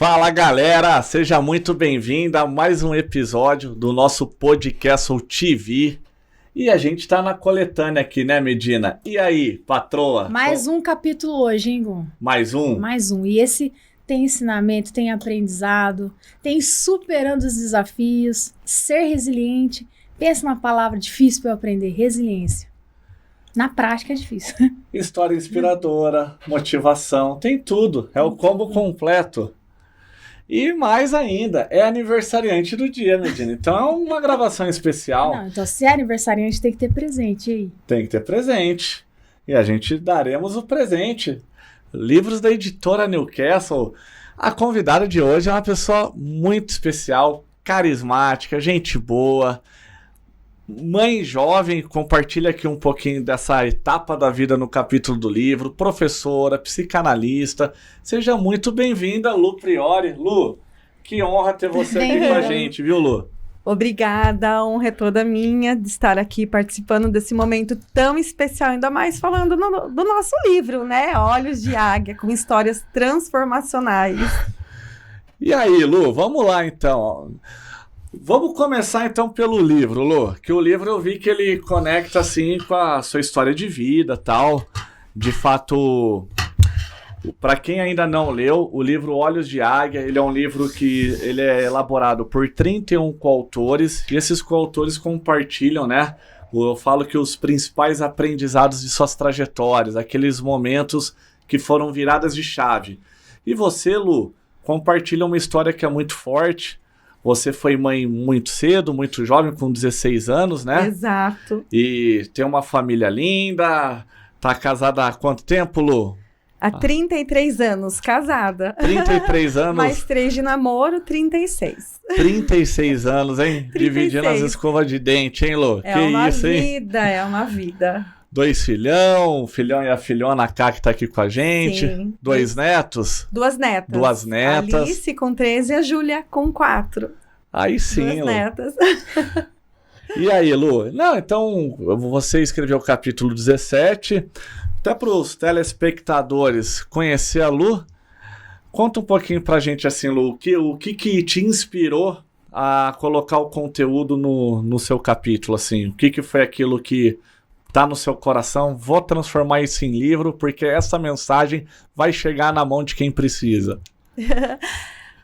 Fala galera, seja muito bem-vinda a mais um episódio do nosso podcast TV. E a gente tá na coletânea aqui, né, Medina? E aí, patroa? Mais um capítulo hoje, hein, Gu? Mais um? Mais um. E esse tem ensinamento, tem aprendizado, tem superando os desafios, ser resiliente. Pensa na palavra difícil para eu aprender, resiliência. Na prática é difícil. História inspiradora, motivação, tem tudo. É o combo completo. E mais ainda, é aniversariante do dia, Medina. Então é uma gravação especial. Não, então se é aniversariante tem que ter presente, e aí? Tem que ter presente. E a gente daremos o presente. Livros da editora Newcastle. A convidada de hoje é uma pessoa muito especial, carismática, gente boa. Mãe jovem, compartilha aqui um pouquinho dessa etapa da vida no capítulo do livro, professora, psicanalista. Seja muito bem-vinda, Lu Priori. Lu, que honra ter você aqui com a gente, viu, Lu? Obrigada, a honra é toda minha de estar aqui participando desse momento tão especial, ainda mais falando do nosso livro, né? Olhos de Águia, com histórias transformacionais. E aí, Lu, vamos lá então. Vamos começar então pelo livro, Lu, que o livro eu vi que ele conecta assim com a sua história de vida, tal. De fato, para quem ainda não leu, o livro Olhos de Águia, ele é um livro que ele é elaborado por 31 coautores, e esses coautores compartilham, né? Eu falo que os principais aprendizados de suas trajetórias, aqueles momentos que foram viradas de chave. E você, Lu, compartilha uma história que é muito forte. Você foi mãe muito cedo, muito jovem, com 16 anos, né? Exato. E tem uma família linda. Tá casada há quanto tempo, Lu? Há 33 anos, casada. 33 anos? Mais 3 de namoro, 36. 36 anos, hein? 36. Dividindo as escovas de dente, hein, Lu? É que uma isso, hein? vida, é uma vida. 2 filhão, o filhão e a filhona, a Cá, que tá aqui com a gente. Sim. 2 netos. 2 netas. 2 netas. Alice com 13 e a Júlia com 4. Aí sim, 2 Lu. netas. E aí, Lu? Não, então, você escreveu o capítulo 17. Até para os telespectadores conhecer a Lu, conta um pouquinho pra gente, assim, Lu, o que te inspirou a colocar o conteúdo no seu capítulo, assim? O que foi aquilo que tá no seu coração? Vou transformar isso em livro, porque essa mensagem vai chegar na mão de quem precisa.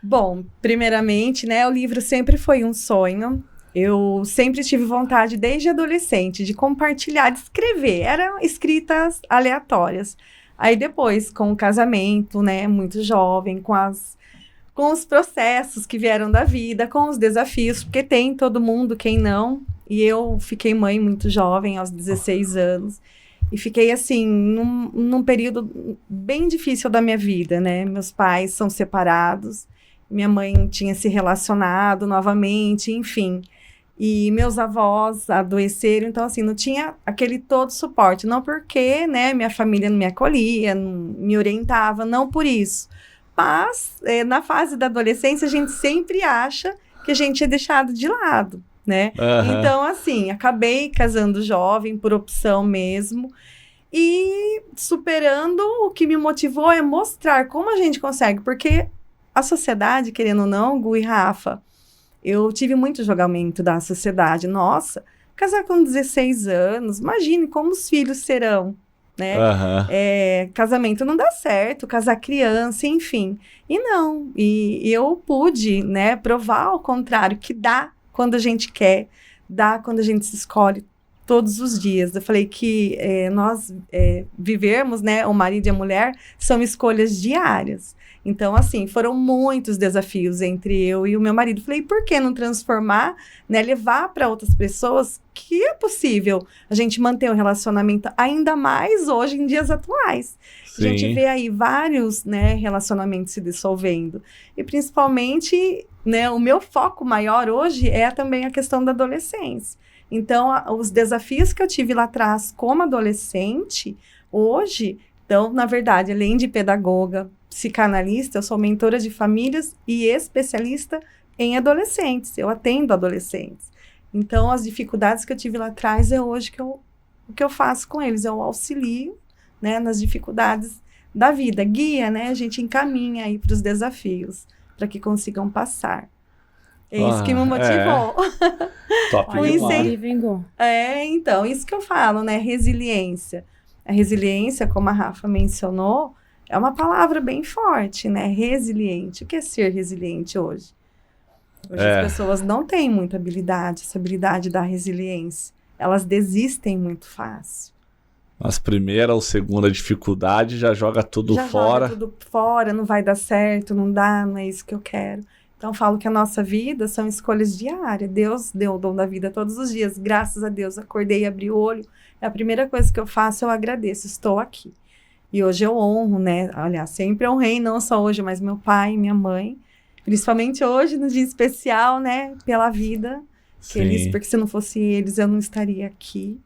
Bom, primeiramente, né, o livro sempre foi um sonho. Eu sempre tive vontade, desde adolescente, de compartilhar, de escrever. Eram escritas aleatórias. Aí depois, com o casamento, né, muito jovem, com os processos que vieram da vida, com os desafios, porque tem todo mundo, quem não. E eu fiquei mãe muito jovem, aos 16 anos. E fiquei, assim, num período bem difícil da minha vida, né? Meus pais são separados. Minha mãe tinha se relacionado novamente, enfim. E meus avós adoeceram, então, assim, não tinha aquele todo suporte. Não porque, né, minha família não me acolhia, não me orientava, não por isso. Mas, na fase da adolescência, a gente sempre acha que a gente é deixado de lado, né? Uhum. Então, assim, acabei casando jovem, por opção mesmo. E superando, o que me motivou é mostrar como a gente consegue, porque a sociedade, querendo ou não, Gu e Rafa, eu tive muito julgamento da sociedade. Nossa, casar com 16 anos, imagine como os filhos serão, né? Uhum. Casamento não dá certo, casar criança, enfim. E não, e eu pude, né, provar ao contrário, que dá quando a gente quer, dá quando a gente se escolhe todos os dias. Eu falei que nós vivermos, né, o marido e a mulher, são escolhas diárias. Então, assim, foram muitos desafios entre eu e o meu marido. Falei, por que não transformar, né, levar para outras pessoas que é possível a gente manter o relacionamento, ainda mais hoje em dias atuais. Sim. A gente vê aí vários, né, relacionamentos se dissolvendo. E principalmente, né, o meu foco maior hoje é também a questão da adolescência. Então, os desafios que eu tive lá atrás como adolescente, hoje, então, na verdade, além de pedagoga, psicanalista, eu sou mentora de famílias e especialista em adolescentes. Eu atendo adolescentes. Então, as dificuldades que eu tive lá atrás é hoje o que eu faço com eles. Eu auxilio, né, nas dificuldades da vida. Guia, né? A gente encaminha aí para os desafios. para que consigam passar. É isso que me motivou. Top O demais. Vingou. Então, isso que eu falo, né? Resiliência. A resiliência, como a Rafa mencionou, é uma palavra bem forte, né? Resiliente. O que é ser resiliente hoje? Hoje as pessoas não têm muita habilidade, essa habilidade da resiliência. Elas desistem muito fácil. As primeira ou segunda dificuldade já joga tudo fora. Joga tudo fora, não vai dar certo, não dá, não é isso que eu quero. Então, eu falo que a nossa vida são escolhas diárias. Deus deu o dom da vida todos os dias. Graças a Deus, acordei e abri o olho. A primeira coisa que eu faço, eu agradeço. Estou aqui. E hoje eu honro, né? Aliás, sempre honrei, não só hoje, mas meu pai e minha mãe. Principalmente hoje, no dia especial, né? Pela vida. Porque se não fosse eles, eu não estaria aqui.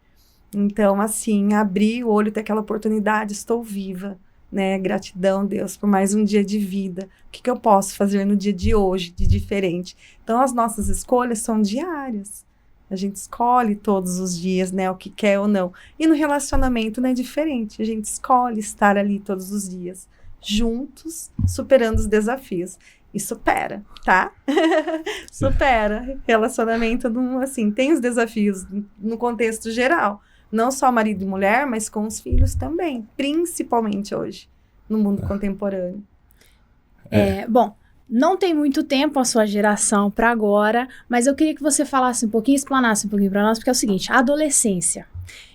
Então, assim, abri o olho, ter aquela oportunidade, estou viva. Né? Gratidão, Deus, por mais um dia de vida. O que eu posso fazer no dia de hoje, de diferente? Então, as nossas escolhas são diárias. A gente escolhe todos os dias, né? O que quer ou não. E no relacionamento não é diferente. A gente escolhe estar ali todos os dias, juntos, superando os desafios. E supera, tá? Supera. Relacionamento, assim, tem os desafios no contexto geral. Não só marido e mulher, mas com os filhos também. Principalmente hoje, no mundo contemporâneo. Bom, não tem muito tempo a sua geração para agora, mas eu queria que você falasse um pouquinho, explanasse um pouquinho para nós, porque é o seguinte, a adolescência.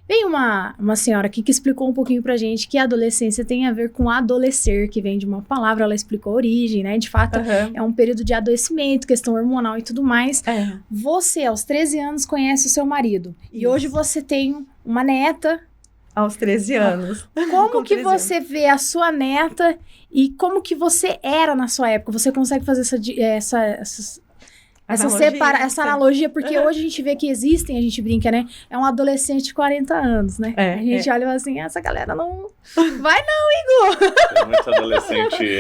Veio uma senhora aqui que explicou um pouquinho pra gente que a adolescência tem a ver com adolescer, que vem de uma palavra, ela explicou a origem, né? De fato, é um período de adoecimento, questão hormonal e tudo mais. Você, aos 13 anos, conhece o seu marido. E hoje você tem uma neta. Aos 13 anos. Como que você vê a sua neta e como que você era na sua época? Você consegue fazer essa analogia, porque hoje a gente vê que existem, a gente brinca, né? É um adolescente de 40 anos, né? A gente olha assim, essa galera não... Vai não, Igor! Tem muito adolescente...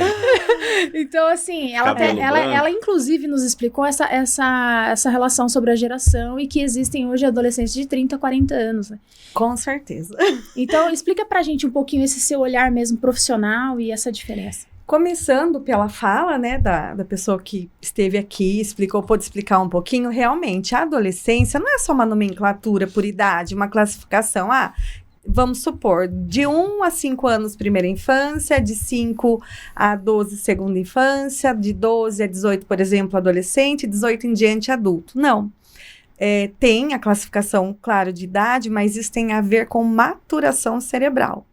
Então, assim, ela inclusive nos explicou essa relação sobre a geração e que existem hoje adolescentes de 30, 40 anos, né? Com certeza. Então, explica pra gente um pouquinho esse seu olhar mesmo profissional e essa diferença. Começando pela fala, né, da pessoa que esteve aqui, pôde explicar um pouquinho, realmente, a adolescência não é só uma nomenclatura por idade, uma classificação, vamos supor, de 1 a 5 anos primeira infância, de 5 a 12 segunda infância, de 12 a 18, por exemplo, adolescente, 18 em diante adulto. Não. Tem a classificação, claro, de idade, mas isso tem a ver com maturação cerebral.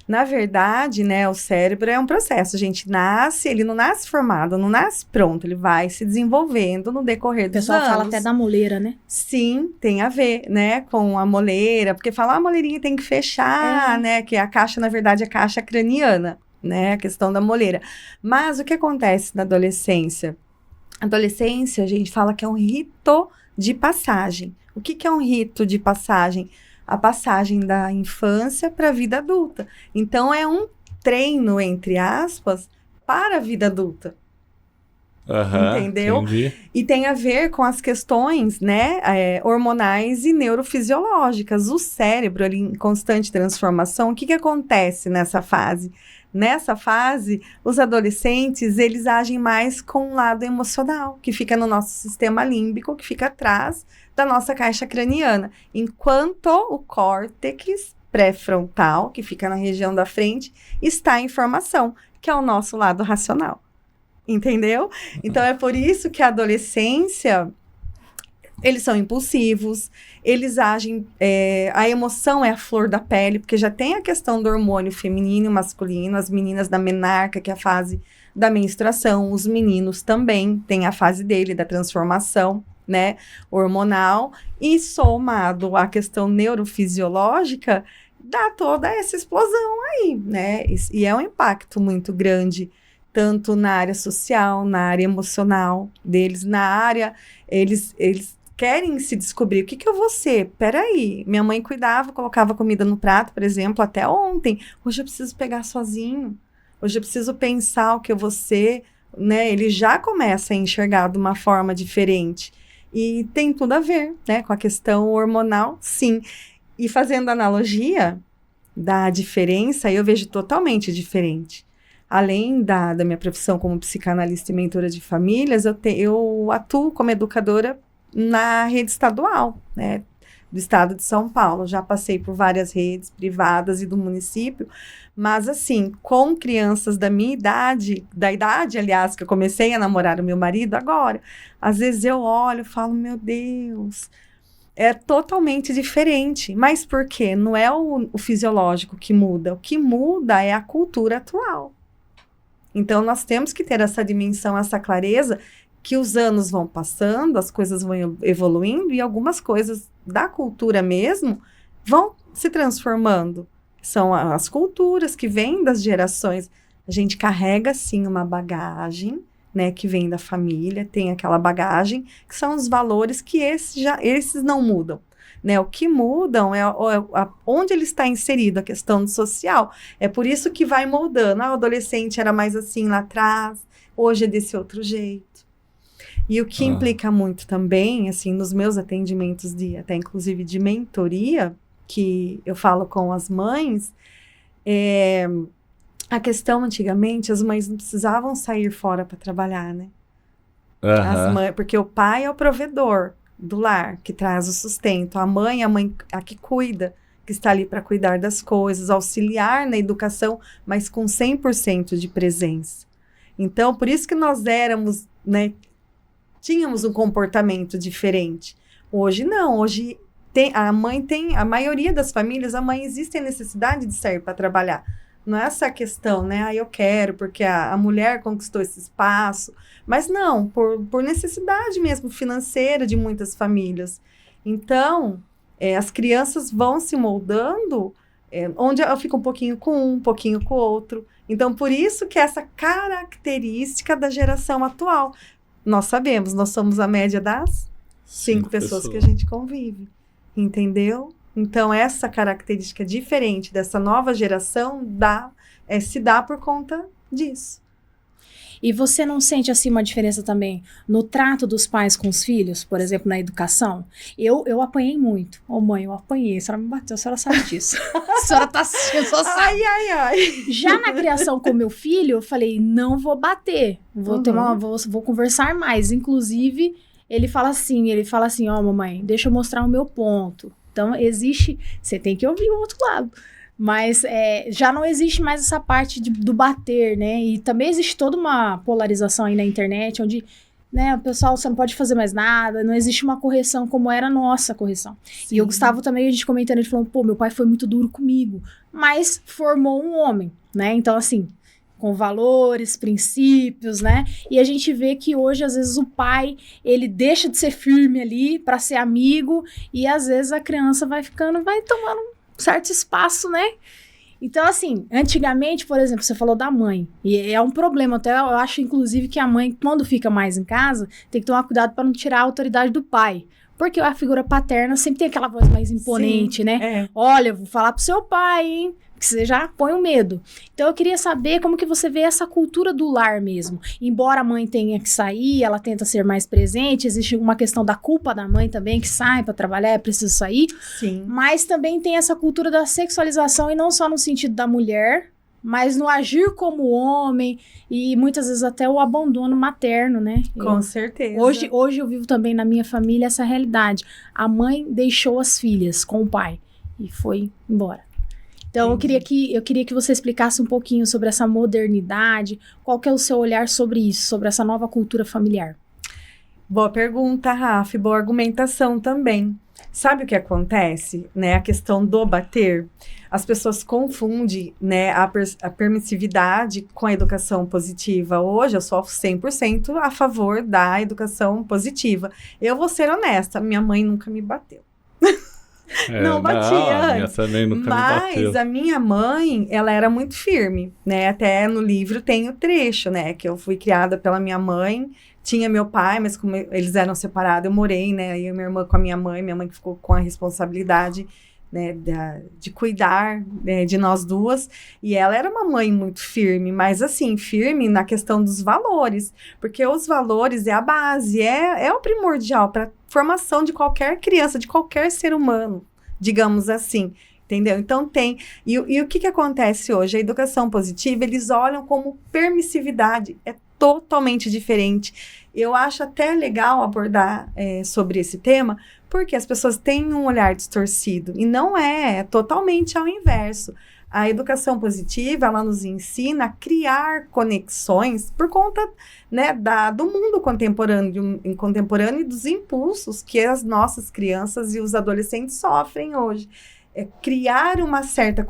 Na verdade, né, o cérebro é um processo. A gente nasce, ele não nasce formado, não nasce pronto, ele vai se desenvolvendo no decorrer dos anos. O pessoal fala até da moleira, né? Sim, tem a ver, né, com a moleira, porque falar a moleirinha tem que fechar, né, que a caixa, na verdade, é a caixa craniana, né, a questão da moleira. Mas o que acontece na adolescência? Adolescência, a gente fala que é um rito de passagem. O que é um rito de passagem? A passagem da infância para a vida adulta. Então, é um treino, entre aspas, para a vida adulta. Entendeu? Entendi. E tem a ver com as questões, né, hormonais e neurofisiológicas. O cérebro, ali, em constante transformação, o que acontece nessa fase? Nessa fase, os adolescentes, eles agem mais com o lado emocional, que fica no nosso sistema límbico, que fica atrás da nossa caixa craniana, enquanto o córtex pré-frontal, que fica na região da frente, está em formação, que é o nosso lado racional. Entendeu? Então, é por isso que a adolescência, eles são impulsivos, eles agem, a emoção é a flor da pele, porque já tem a questão do hormônio feminino e masculino, as meninas da menarca, que é a fase da menstruação, os meninos também têm a fase dele, da transformação, né, hormonal, e somado à questão neurofisiológica, dá toda essa explosão aí, né, e é um impacto muito grande, tanto na área social, na área emocional deles, na área, eles querem se descobrir, o que eu vou ser? Peraí, minha mãe cuidava, colocava comida no prato, por exemplo, até ontem, hoje eu preciso pegar sozinho, hoje eu preciso pensar o que eu vou ser, né, ele já começa a enxergar de uma forma diferente, e tem tudo a ver, né, com a questão hormonal, sim, e fazendo analogia da diferença, eu vejo totalmente diferente. além da minha profissão como psicanalista e mentora de famílias, eu atuo como educadora na rede estadual, né, do estado de São Paulo. Já passei por várias redes privadas e do município, mas assim, com crianças da minha idade, aliás, que eu comecei a namorar o meu marido agora, às vezes eu olho e falo, meu Deus, é totalmente diferente. Mas por quê? Não é o fisiológico que muda, o que muda é a cultura atual. Então, nós temos que ter essa dimensão, essa clareza, que os anos vão passando, as coisas vão evoluindo e algumas coisas da cultura mesmo vão se transformando. São as culturas que vêm das gerações. A gente carrega, sim, uma bagagem, né, que vem da família, tem aquela bagagem, que são os valores que esses não mudam. Né, o que mudam é onde ele está inserido, a questão do social. É por isso que vai moldando. O adolescente era mais assim lá atrás, hoje é desse outro jeito. E o que implica muito também, assim, nos meus atendimentos, até inclusive de mentoria, que eu falo com as mães, a questão, antigamente, as mães não precisavam sair fora para trabalhar, né? Porque o pai é o provedor do lar, que traz o sustento. A mãe a que cuida, que está ali para cuidar das coisas, auxiliar na educação, mas com 100% de presença. Então, por isso que nós éramos, né, tínhamos um comportamento diferente. Hoje não, hoje a maioria das famílias, a mãe existe a necessidade de sair para trabalhar. Não é essa questão, né? Eu quero, porque a mulher conquistou esse espaço. Mas não, por necessidade mesmo financeira de muitas famílias. Então, as crianças vão se moldando, onde eu fico um pouquinho com um pouquinho com o outro. Então, por isso que essa característica da geração atual. Nós sabemos, nós somos a média das 5 pessoas que a gente convive. Entendeu? Então, essa característica diferente dessa nova geração se dá por conta disso. E você não sente, assim, uma diferença também no trato dos pais com os filhos, por exemplo, na educação? Eu apanhei muito. Ô, mãe, eu apanhei. A senhora me bateu, a senhora sabe disso. A senhora tá assistindo, só sabe. Ai. Já na criação com meu filho, eu falei, não vou bater. Vou conversar mais. Inclusive, ele fala assim, ó, mamãe, deixa eu mostrar o meu ponto. Então, você tem que ouvir o outro lado. Mas já não existe mais essa parte do bater, né? E também existe toda uma polarização aí na internet, onde, né, o pessoal, você não pode fazer mais nada, não existe uma correção como era a nossa correção. Sim. E o Gustavo também, a gente comentando, ele falou, pô, meu pai foi muito duro comigo, mas formou um homem, né? Então, assim, com valores, princípios, né? E a gente vê que hoje, às vezes, o pai, ele deixa de ser firme ali para ser amigo, e às vezes a criança vai tomando certo espaço, né? Então, assim, antigamente, por exemplo, você falou da mãe, e é um problema, até eu acho, inclusive, que a mãe, quando fica mais em casa, tem que tomar cuidado para não tirar a autoridade do pai, porque a figura paterna sempre tem aquela voz mais imponente, sim, né? Olha, eu vou falar pro seu pai, hein? Que você já põe o medo. Então, eu queria saber como que você vê essa cultura do lar mesmo. Embora a mãe tenha que sair, ela tenta ser mais presente, existe uma questão da culpa da mãe também, que sai para trabalhar, é preciso sair. Sim. Mas também tem essa cultura da sexualização, e não só no sentido da mulher, mas no agir como homem, e muitas vezes até o abandono materno, né? Com certeza. Hoje eu vivo também na minha família essa realidade. A mãe deixou as filhas com o pai e foi embora. Então, eu queria que você explicasse um pouquinho sobre essa modernidade, qual que é o seu olhar sobre isso, sobre essa nova cultura familiar. Boa pergunta, Rafa, boa argumentação também. Sabe o que acontece, né? A questão do bater, as pessoas confundem, né, a permissividade com a educação positiva. Hoje, eu sou 100% a favor da educação positiva. Eu vou ser honesta, minha mãe nunca me bateu. Não batia antes, também nunca me bateu. Mas a minha mãe, ela era muito firme, né? Até no livro tem o trecho, né? Que eu fui criada pela minha mãe, tinha meu pai, mas como eles eram separados, eu morei, né? Eu e minha irmã com a minha mãe que ficou com a responsabilidade, né, de cuidar, né, de nós duas. E ela era uma mãe muito firme, mas assim, firme na questão dos valores, porque os valores é a base, é o primordial para formação de qualquer criança, de qualquer ser humano, digamos assim. Entendeu? Então tem. E o que acontece hoje? A educação positiva, eles olham como permissividade. É totalmente diferente. Eu acho até legal abordar sobre esse tema, porque as pessoas têm um olhar distorcido. E não é totalmente ao inverso. A educação positiva, ela nos ensina a criar conexões por conta, né, do mundo contemporâneo e dos impulsos que as nossas crianças e os adolescentes sofrem hoje. É criar uma certa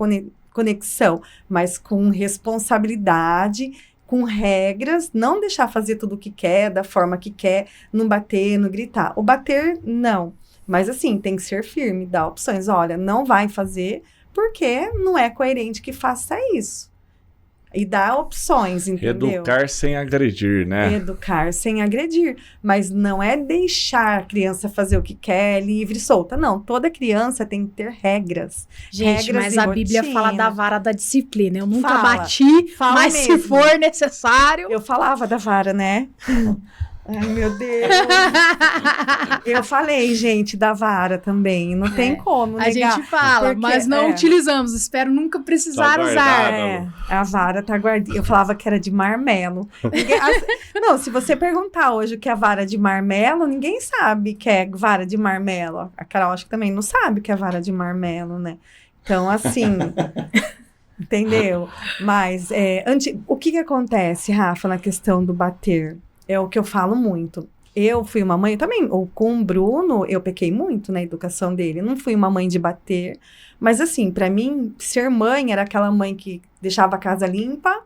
conexão, mas com responsabilidade, com regras, não deixar fazer tudo o que quer, da forma que quer, não bater, não gritar. O bater, não. Mas assim, tem que ser firme, dar opções. Olha, não vai fazer, porque não é coerente que faça isso. E dar opções, entendeu? Educar sem agredir, né? Educar sem agredir. Mas não é deixar a criança fazer o que quer, livre e solta. Não, toda criança tem que ter regras. Gente, regras mas e a Bíblia rotina. fala da vara da disciplina. Eu nunca Fala. bati, Fala mas mesmo. se for necessário... Eu falava da vara, né? Ai, meu Deus. Eu falei, gente, da vara também. Não tem como A negar. gente fala, porque, mas não utilizamos. Espero nunca precisar Tá usar. guardado. A vara tá guardada. Eu falava que era de marmelo. Não, se você perguntar hoje o que é vara de marmelo, ninguém sabe que é vara de marmelo. A Carol acho que também não sabe que é vara de marmelo, né? Então, assim... Entendeu? Mas, o que acontece, Rafa, na questão do bater? É o que eu falo muito. Eu fui uma mãe também, ou com o Bruno, eu pequei muito na educação dele. Não fui uma mãe de bater, mas assim, pra mim, ser mãe era aquela mãe que deixava a casa limpa,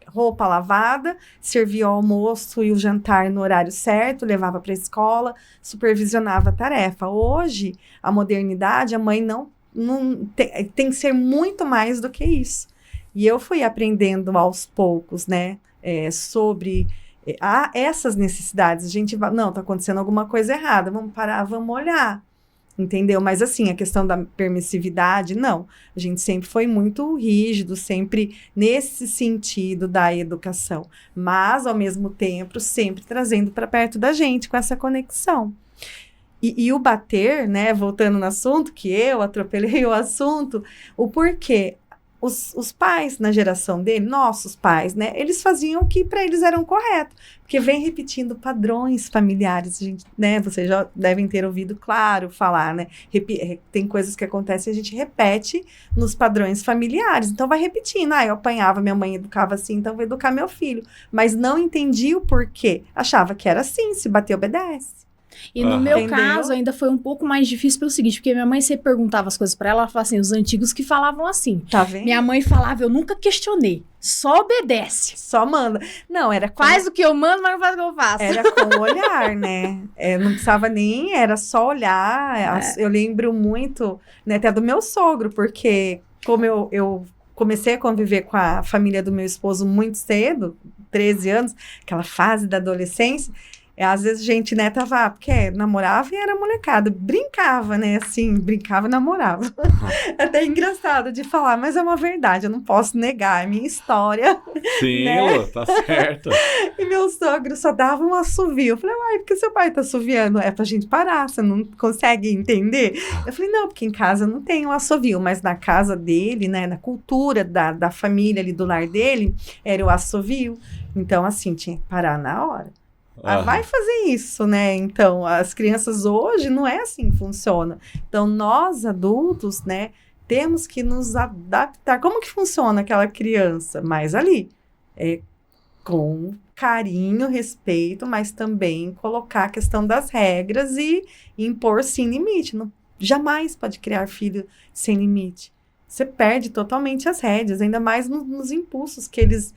roupa lavada, servia o almoço e o jantar no horário certo, levava pra escola, supervisionava a tarefa. Hoje, a modernidade, a mãe não tem que ser muito mais do que isso. E eu fui aprendendo aos poucos, né, sobre... essas necessidades, a gente vai, não, tá acontecendo alguma coisa errada, vamos parar, vamos olhar, entendeu? Mas assim, a questão da permissividade, não, a gente sempre foi muito rígido, sempre nesse sentido da educação, mas ao mesmo tempo, sempre trazendo para perto da gente, com essa conexão. E o bater, né, voltando no assunto, que eu atropelei o assunto, o porquê? Os pais, na geração dele, nossos pais, né? Eles faziam o que para eles eram correto. Porque vem repetindo padrões familiares, gente, né? Vocês já devem ter ouvido, claro, falar, né? Tem coisas que acontecem e a gente repete nos padrões familiares. Então, vai repetindo. Eu apanhava, minha mãe educava assim, então vou educar meu filho. Mas não entendia o porquê. Achava que era assim, se bater, obedece. E no meu Entendeu? caso, ainda foi um pouco mais difícil pelo seguinte, porque minha mãe sempre perguntava as coisas pra ela falava assim, os antigos que falavam assim. Tá vendo? Minha mãe falava, eu nunca questionei, só obedece. Só manda. Não, era com... Faz o que eu mando, mas não faz o que eu faço. Era com o olhar, né? Não precisava nem, era só olhar. Eu lembro muito, né, até do meu sogro, porque como eu comecei a conviver com a família do meu esposo muito cedo, 13 anos, aquela fase da adolescência, às vezes a gente, né, tava, porque namorava e era molecada, brincava, né, assim, brincava e namorava. Até engraçado de falar, mas é uma verdade, eu não posso negar, é minha história. Sim, né? Lu, tá certo. E meu sogro só dava um assovio. Eu falei, uai, por que seu pai tá assoviando? É pra gente parar, você não consegue entender? Eu falei, não, porque em casa não tem um assovio, mas na casa dele, né, na cultura da família ali do lar dele, era o assovio. Então, assim, tinha que parar na hora. Vai fazer isso, né? Então, as crianças hoje não é assim que funciona. Então, nós adultos, né, temos que nos adaptar. Como que funciona aquela criança? Mais ali. Com carinho, respeito, mas também colocar a questão das regras e impor sim limite. Não, jamais pode criar filho sem limite. Você perde totalmente as rédeas, ainda mais nos impulsos que eles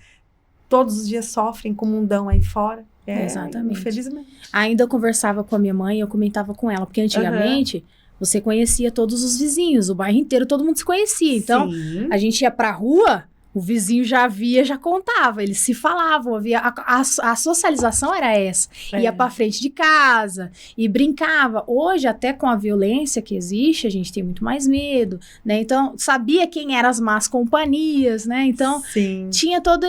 todos os dias sofrem com o mundão aí fora. Exatamente. Infelizmente. Ainda eu conversava com a minha mãe, eu comentava com ela, porque antigamente você conhecia todos os vizinhos, o bairro inteiro, todo mundo se conhecia. Então, Sim. a gente ia pra rua, O vizinho já via, já contava, eles se falavam, a socialização era essa. Ia pra frente de casa e brincava. Hoje, até com a violência que existe, a gente tem muito mais medo, né? Então, sabia quem eram as más companhias, né? Então, Sim.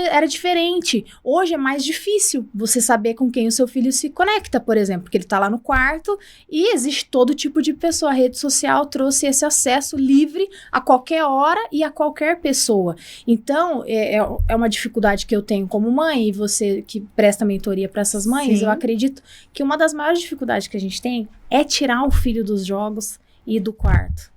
era diferente. Hoje é mais difícil você saber com quem o seu filho se conecta, por exemplo, porque ele tá lá no quarto e existe todo tipo de pessoa. A rede social trouxe esse acesso livre a qualquer hora e a qualquer pessoa. Então, é uma dificuldade que eu tenho como mãe, e você que presta mentoria para essas mães, Sim. eu acredito que uma das maiores dificuldades que a gente tem é tirar o filho dos jogos e do quarto.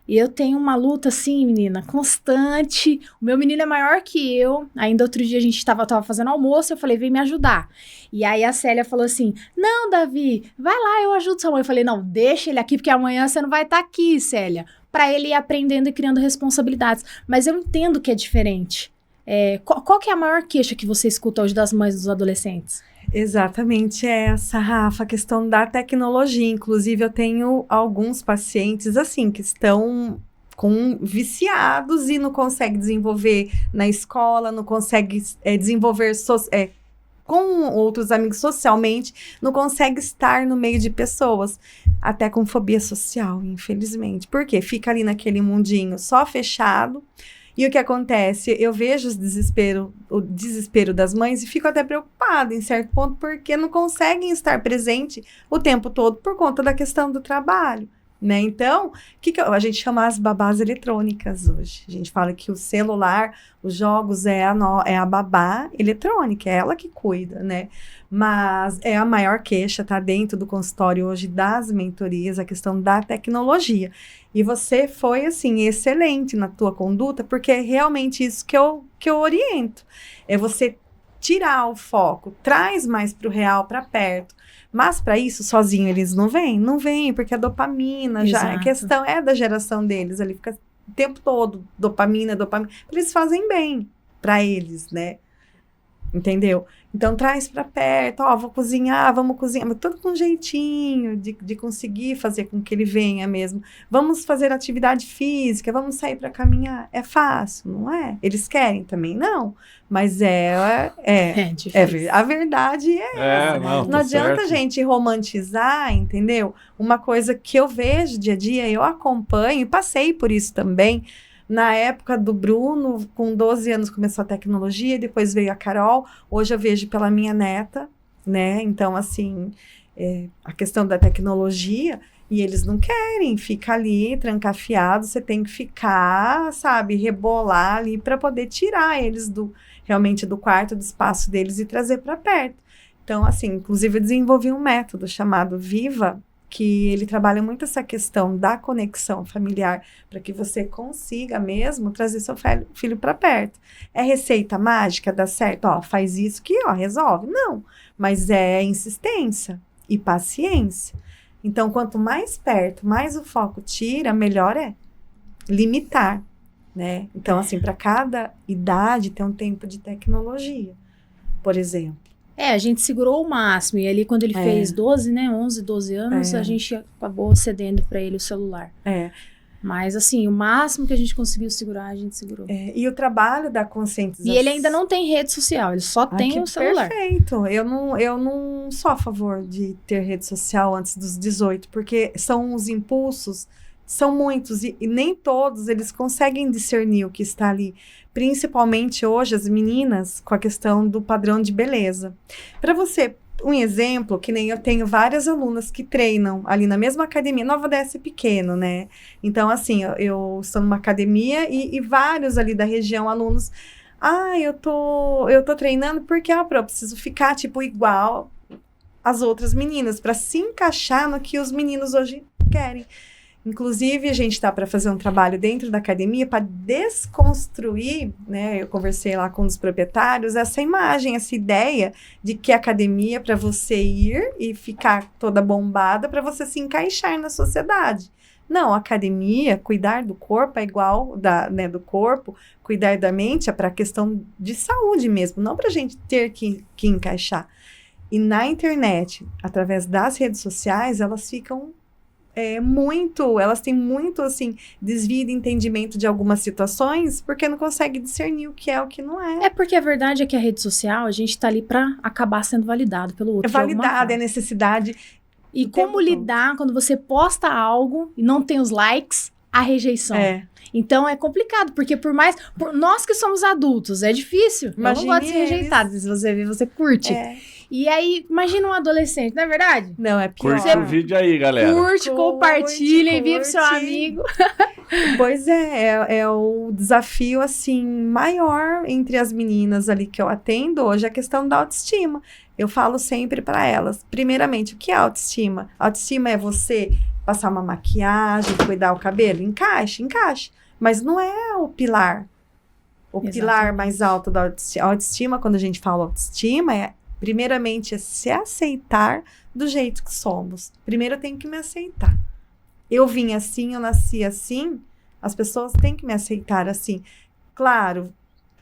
E eu tenho uma luta, assim, menina, constante. O meu menino é maior que eu. Ainda outro dia a gente tava fazendo almoço, eu falei, vem me ajudar. E aí a Célia falou assim, não, Davi, vai lá, eu ajudo sua mãe. Eu falei, não, deixa ele aqui, porque amanhã você não vai estar aqui, Célia. Para ele ir aprendendo e criando responsabilidades. Mas eu entendo que é diferente. Qual que é a maior queixa que você escuta hoje das mães dos adolescentes? Exatamente essa, Rafa, a questão da tecnologia. Inclusive, eu tenho alguns pacientes, assim, que estão viciados e não conseguem desenvolver na escola, não conseguem desenvolver com outros amigos socialmente, não consegue estar no meio de pessoas, até com fobia social, infelizmente. Por quê? Fica ali naquele mundinho só fechado. E o que acontece? Eu vejo o desespero das mães e fico até preocupada em certo ponto, porque não conseguem estar presente o tempo todo por conta da questão do trabalho, né? Então, a gente chama as babás eletrônicas hoje. A gente fala que o celular, os jogos é a babá eletrônica, é ela que cuida, né? Mas é a maior queixa, tá dentro do consultório hoje das mentorias, a questão da tecnologia. E você foi, assim, excelente na tua conduta, porque é realmente isso que eu oriento. É você tirar o foco, traz mais para o real, para perto. Mas para isso, sozinho, eles não vêm, porque a dopamina já, a questão é da geração deles, ali fica o tempo todo, dopamina, eles fazem bem para eles, né? Entendeu? Então, traz para perto, vou cozinhar, vamos cozinhar, mas tudo com jeitinho de conseguir fazer com que ele venha mesmo. Vamos fazer atividade física, vamos sair para caminhar. É fácil, não é? Eles querem também? Não. Mas difícil. A verdade é essa. Não adianta a gente romantizar, entendeu? Uma coisa que eu vejo dia a dia, eu acompanho, e passei por isso também. Na época do Bruno, com 12 anos começou a tecnologia, depois veio a Carol, hoje eu vejo pela minha neta, né? Então, assim, a questão da tecnologia, e eles não querem, fica ali trancafiado, você tem que ficar, sabe, rebolar ali para poder tirar eles realmente do quarto, do espaço deles e trazer para perto. Então, assim, inclusive eu desenvolvi um método chamado Viva, que ele trabalha muito essa questão da conexão familiar, para que você consiga mesmo trazer seu filho para perto. É receita mágica, dá certo? Faz isso que, resolve. Não, mas é insistência e paciência. Então, quanto mais perto, mais o foco tira, melhor é limitar, né? Então, assim, para cada idade tem um tempo de tecnologia, por exemplo. A gente segurou o máximo. E ali, quando ele fez 12, né? 11, 12 anos, a gente acabou cedendo para ele o celular. Mas, assim, o máximo que a gente conseguiu segurar, a gente segurou. E o trabalho da conscientização... E ele ainda não tem rede social, ele só tem o celular. Perfeito. Eu não sou a favor de ter rede social antes dos 18, porque são os impulsos, são muitos, e nem todos eles conseguem discernir o que está ali. Principalmente hoje, as meninas, com a questão do padrão de beleza. Para você, um exemplo, que nem eu tenho várias alunas que treinam ali na mesma academia. Nova Odessa é pequeno, né? Então, assim, eu estou numa academia e vários ali da região, alunos... eu tô treinando porque, eu preciso ficar, tipo, igual as outras meninas, para se encaixar no que os meninos hoje querem. Inclusive, a gente está para fazer um trabalho dentro da academia para desconstruir, né? Eu conversei lá com um dos proprietários, essa imagem, essa ideia de que a academia é para você ir e ficar toda bombada para você se encaixar na sociedade. Não, a academia, cuidar do corpo é igual do corpo, cuidar da mente é para a questão de saúde mesmo, não para a gente ter que encaixar. E na internet, através das redes sociais, elas ficam elas têm muito, assim, desvio de entendimento de algumas situações, porque não conseguem discernir o que é o que não é. É porque a verdade é que a rede social, a gente tá ali pra acabar sendo validado pelo outro. É validado, é necessidade. E como lidar quando você posta algo e não tem os likes, a rejeição. Então é complicado, porque por nós que somos adultos, é difícil. Imagine eu não gosto de ser rejeitada. Se você vê, você curte. E aí, imagina um adolescente, não é verdade? Não, é pior. Curte o vídeo aí, galera. Curte, compartilha, envia pro seu amigo. Pois é o desafio, assim, maior entre as meninas ali que eu atendo hoje, a questão da autoestima. Eu falo sempre para elas, primeiramente, o que é autoestima? Autoestima é você passar uma maquiagem, cuidar o cabelo? Encaixe. Mas não é o pilar. O pilar mais alto da autoestima, quando a gente fala autoestima, primeiramente, é se aceitar do jeito que somos. Primeiro eu tenho que me aceitar. Eu vim assim, eu nasci assim, as pessoas têm que me aceitar assim. Claro,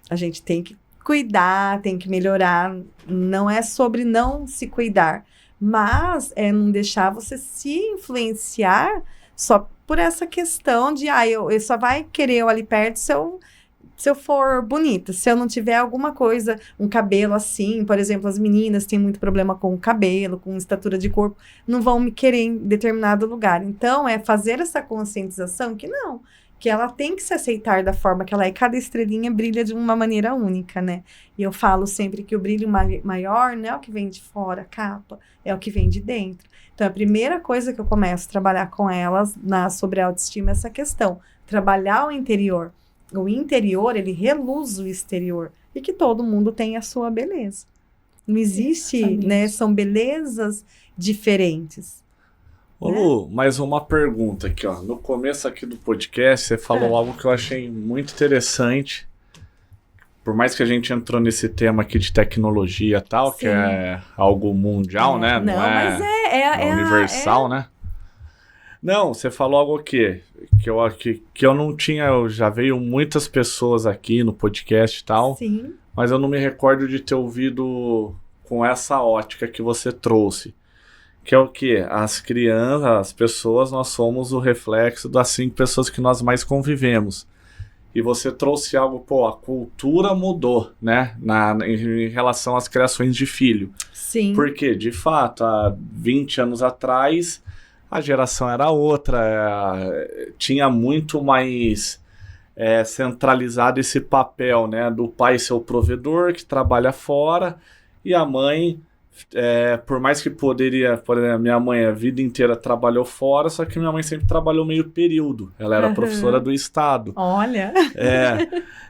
a gente tem que cuidar, tem que melhorar, não é sobre não se cuidar, mas é não deixar você se influenciar só por essa questão de, eu só vai querer eu ali perto se eu for bonita, se eu não tiver alguma coisa, um cabelo assim, por exemplo, as meninas têm muito problema com o cabelo, com estatura de corpo, não vão me querer em determinado lugar. Então, é fazer essa conscientização que ela tem que se aceitar da forma que ela é. Cada estrelinha brilha de uma maneira única, né? E eu falo sempre que o brilho maior não é o que vem de fora, a capa, é o que vem de dentro. Então, a primeira coisa que eu começo a trabalhar com elas sobre a autoestima é essa questão, trabalhar o interior. O interior, ele reluz o exterior. E que todo mundo tem a sua beleza. Não existe, né? São belezas diferentes. Ô Lu, mais uma pergunta aqui, ó. No começo aqui do podcast, você falou algo que eu achei muito interessante. Por mais que a gente entrou nesse tema aqui de tecnologia e tal, que é algo mundial, né? Não, mas é universal, né? Não, você falou algo aqui que eu não tinha, já veio muitas pessoas aqui no podcast e tal, Sim. Mas eu não me recordo de ter ouvido com essa ótica que você trouxe. Que é o quê? As crianças, as pessoas, nós somos o reflexo das 5 pessoas que nós mais convivemos. E você trouxe algo, a cultura mudou, né? Em relação às criações de filho. Sim. Porque, de fato, há 20 anos atrás, a geração era outra, tinha muito mais centralizado esse papel, né? Do pai ser o provedor, que trabalha fora, e a mãe... por mais que poderia, por exemplo, minha mãe a vida inteira trabalhou fora, só que minha mãe sempre trabalhou meio período. Ela era professora do estado. Olha!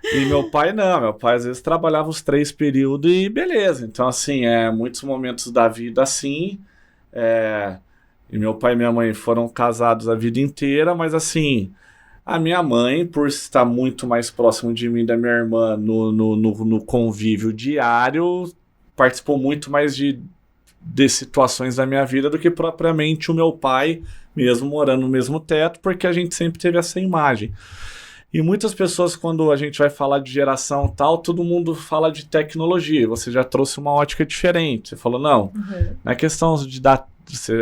E meu pai não, meu pai às vezes trabalhava os 3 períodos e beleza. Então, assim, muitos momentos da vida assim, e meu pai e minha mãe foram casados a vida inteira, mas assim, a minha mãe, por estar muito mais próximo de mim e da minha irmã no convívio diário, participou muito mais de situações da minha vida do que propriamente o meu pai, mesmo morando no mesmo teto, porque a gente sempre teve essa imagem. E muitas pessoas, quando a gente vai falar de geração tal, todo mundo fala de tecnologia. Você já trouxe uma ótica diferente. Você falou, não é questão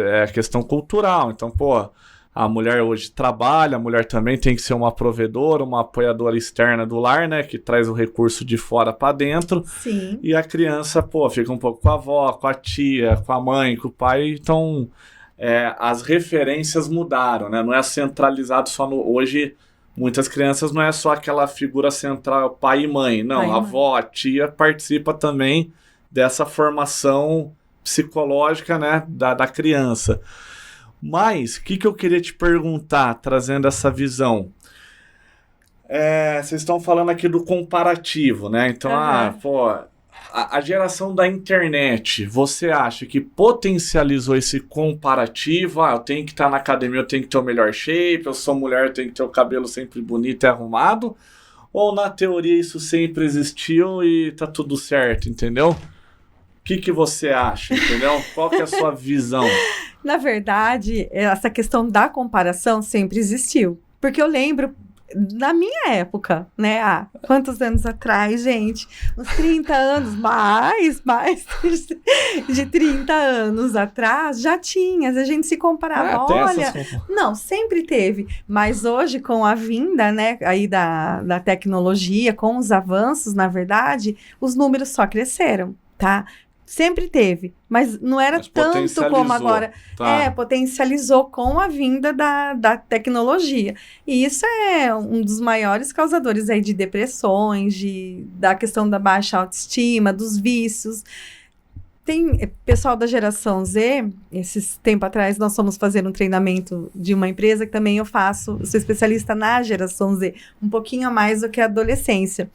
é questão cultural. Então, a mulher hoje trabalha, a mulher também tem que ser uma provedora, uma apoiadora externa do lar, né? Que traz o recurso de fora para dentro. Sim. E a criança, fica um pouco com a avó, com a tia, com a mãe, com o pai. Então, as referências mudaram, né? Não é centralizado só no... Hoje, muitas crianças não é só aquela figura central, pai e mãe. Não, a avó, a tia participa também dessa formação psicológica, né? Da criança. Mas, o que eu queria te perguntar, trazendo essa visão? Vocês estão falando aqui do comparativo, né? Então, a geração da internet, você acha que potencializou esse comparativo? Eu tenho que estar na academia, eu tenho que ter o melhor shape, eu sou mulher, eu tenho que ter o cabelo sempre bonito e arrumado? Ou, na teoria, isso sempre existiu e tá tudo certo, entendeu? O que você acha, entendeu? Qual que é a sua visão? Na verdade, essa questão da comparação sempre existiu. Porque eu lembro, na minha época, né? Quantos anos atrás, gente? Uns 30 anos, mais de 30 anos atrás, já tinha. A gente se comparava, olha... Não, sempre teve. Mas hoje, com a vinda, né, aí da tecnologia, com os avanços, na verdade, os números só cresceram, tá? Sempre teve, mas não era tanto como agora. Tá. Potencializou com a vinda da tecnologia. E isso é um dos maiores causadores aí de depressões, da questão da baixa autoestima, dos vícios. Tem pessoal da geração Z, esses tempo atrás nós fomos fazer um treinamento de uma empresa que também eu sou especialista na geração Z, um pouquinho a mais do que a adolescência.